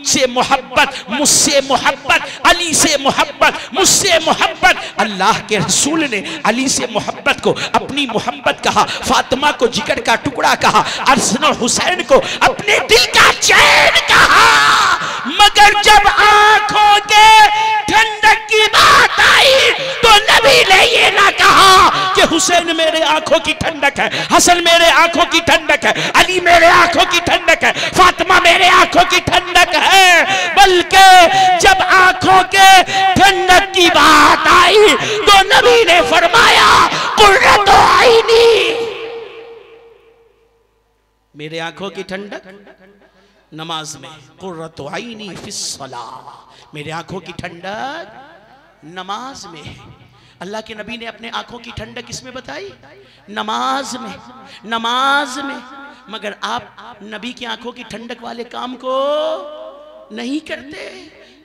से मोहब्बत, मुझसे मोहब्बत, अली से मोहब्बत, मुझसे मोहब्बत। अल्लाह के रसूल ने अली से मोहब्बत को अपनी मोहब्बत कहा, फातिमा को जिगर का टुकड़ा कहा, हसन हुसैन को अपने दिल का चैन कहा। मगर जब आंखों के ठंडक की बात आई तो नबी ने ये ना कहा कि हुसैन मेरे आंखों की ठंडक है, हसन मेरे आंखों की ठंडक है, अली मेरे आंखों की ठंडक है, फातिमा मेरे आंखों की ठंडक है। बल्कि जब आंखों के ठंडक की बात आई तो नबी ने फरमाया, कुर्रतु आईनी, मेरे आंखों की ठंडक नमाज में, कुर्रतु आईनी फिस्सलाह, मेरे आंखों की ठंडक नमाज में है। अल्लाह के नबी ने अपने आंखों की ठंडक किसमें बताई? नमाज में, नमाज में। मगर आप नबी की आंखों की ठंडक वाले काम को नहीं करते।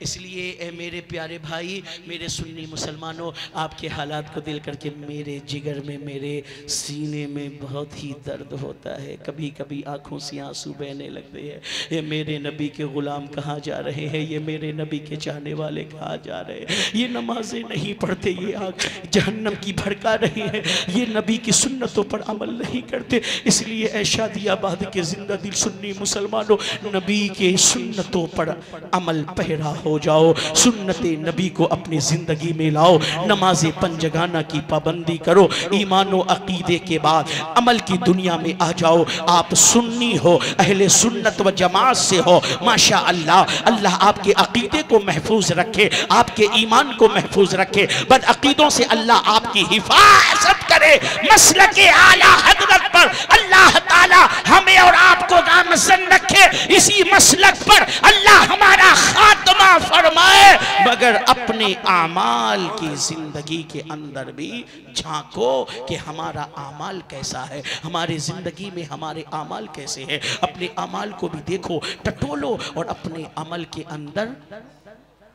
इसलिए ए मेरे प्यारे भाई, मेरे सुन्नी मुसलमानों, आपके हालात को दिल करके मेरे जिगर में, मेरे सीने में बहुत ही दर्द होता है। कभी कभी आंखों से आंसू बहने लगते हैं। ये मेरे नबी के गुलाम कहाँ जा रहे हैं, ये मेरे नबी के चाहने वाले कहाँ जा रहे हैं। ये नमाजें नहीं पढ़ते, ये आग जहन्नम की भड़का रही है, ये नबी की सुन्नतों पर अमल नहीं करते। इसलिए ऐ शादियाबाद के जिंदा दिल सुन्नी मुसलमानों, नबी के सुन्नतों पर अमल पैरा हो जाओ, सुन्नते नबी को अपनी जिंदगी में लाओ, नमाज़े पंजगाना की पाबंदी करो, ईमान व अकीदे के बाद अमल की दुनिया में आ जाओ। आप सुन्नी हो, अहले सुन्नत व जमात से हो, माशा अल्लाह, अल्लाह आपके अकीदे को महफूज रखे, आपके ईमान को महफूज रखे, बद अकीदों से अल्लाह आपकी हिफाजत करे। मसलके आला हजरत पर अल्लाह ताला हमें और आपको गामज़न रखे, इसी मसलक पर अल्लाह हमारा खात्मा फरमाए। मगर अपने आमाल की जिंदगी के अंदर भी झांको कि हमारा आमाल कैसा है, हमारी जिंदगी में हमारे आमाल कैसे हैं। अपने आमाल को भी देखो, टटोलो और अपने अमल के अंदर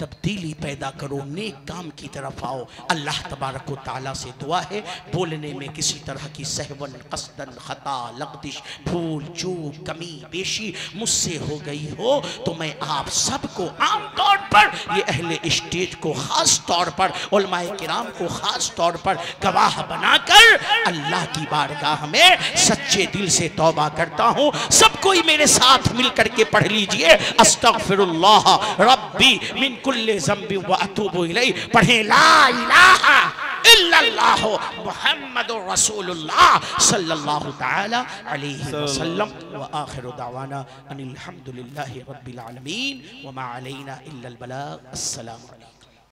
तब्दीली पैदा करो, नेक काम की तरफ आओ। अल्लाह तबारक व तआला से दुआ है, बोलने में किसी तरह की सहवन, कसदन, खता, लग़्ज़िश, भूल चूक, कमी बेशी मुझसे हो गई हो तो मैं आप सबको आम तौर पर, ये अहले स्टेज को ख़ास तौर पर, उलमाए किराम को ख़ास तौर पर गवाह बनाकर अल्लाह की बारगाह में सच्चे दिल से तौबा करता हूँ। सब कोई मेरे साथ मिल करके पढ़ लीजिए, अस्तग़फिरुल्लाह रब्बी मिन कुल्ले ज़ंबि व अतूबु इलैहि। पढ़े ला इलाहा इल्लल्लाह मुहम्मदुर रसूलुल्लाह सल्लल्लाहु तआला अलैहि वसल्लम। व आखिरु दावाना अनिल हम्दुलिल्लाहि रब्बिल आलमीन व मा अलैना इल्लल बलाग। अस्सलामु अलैकुम।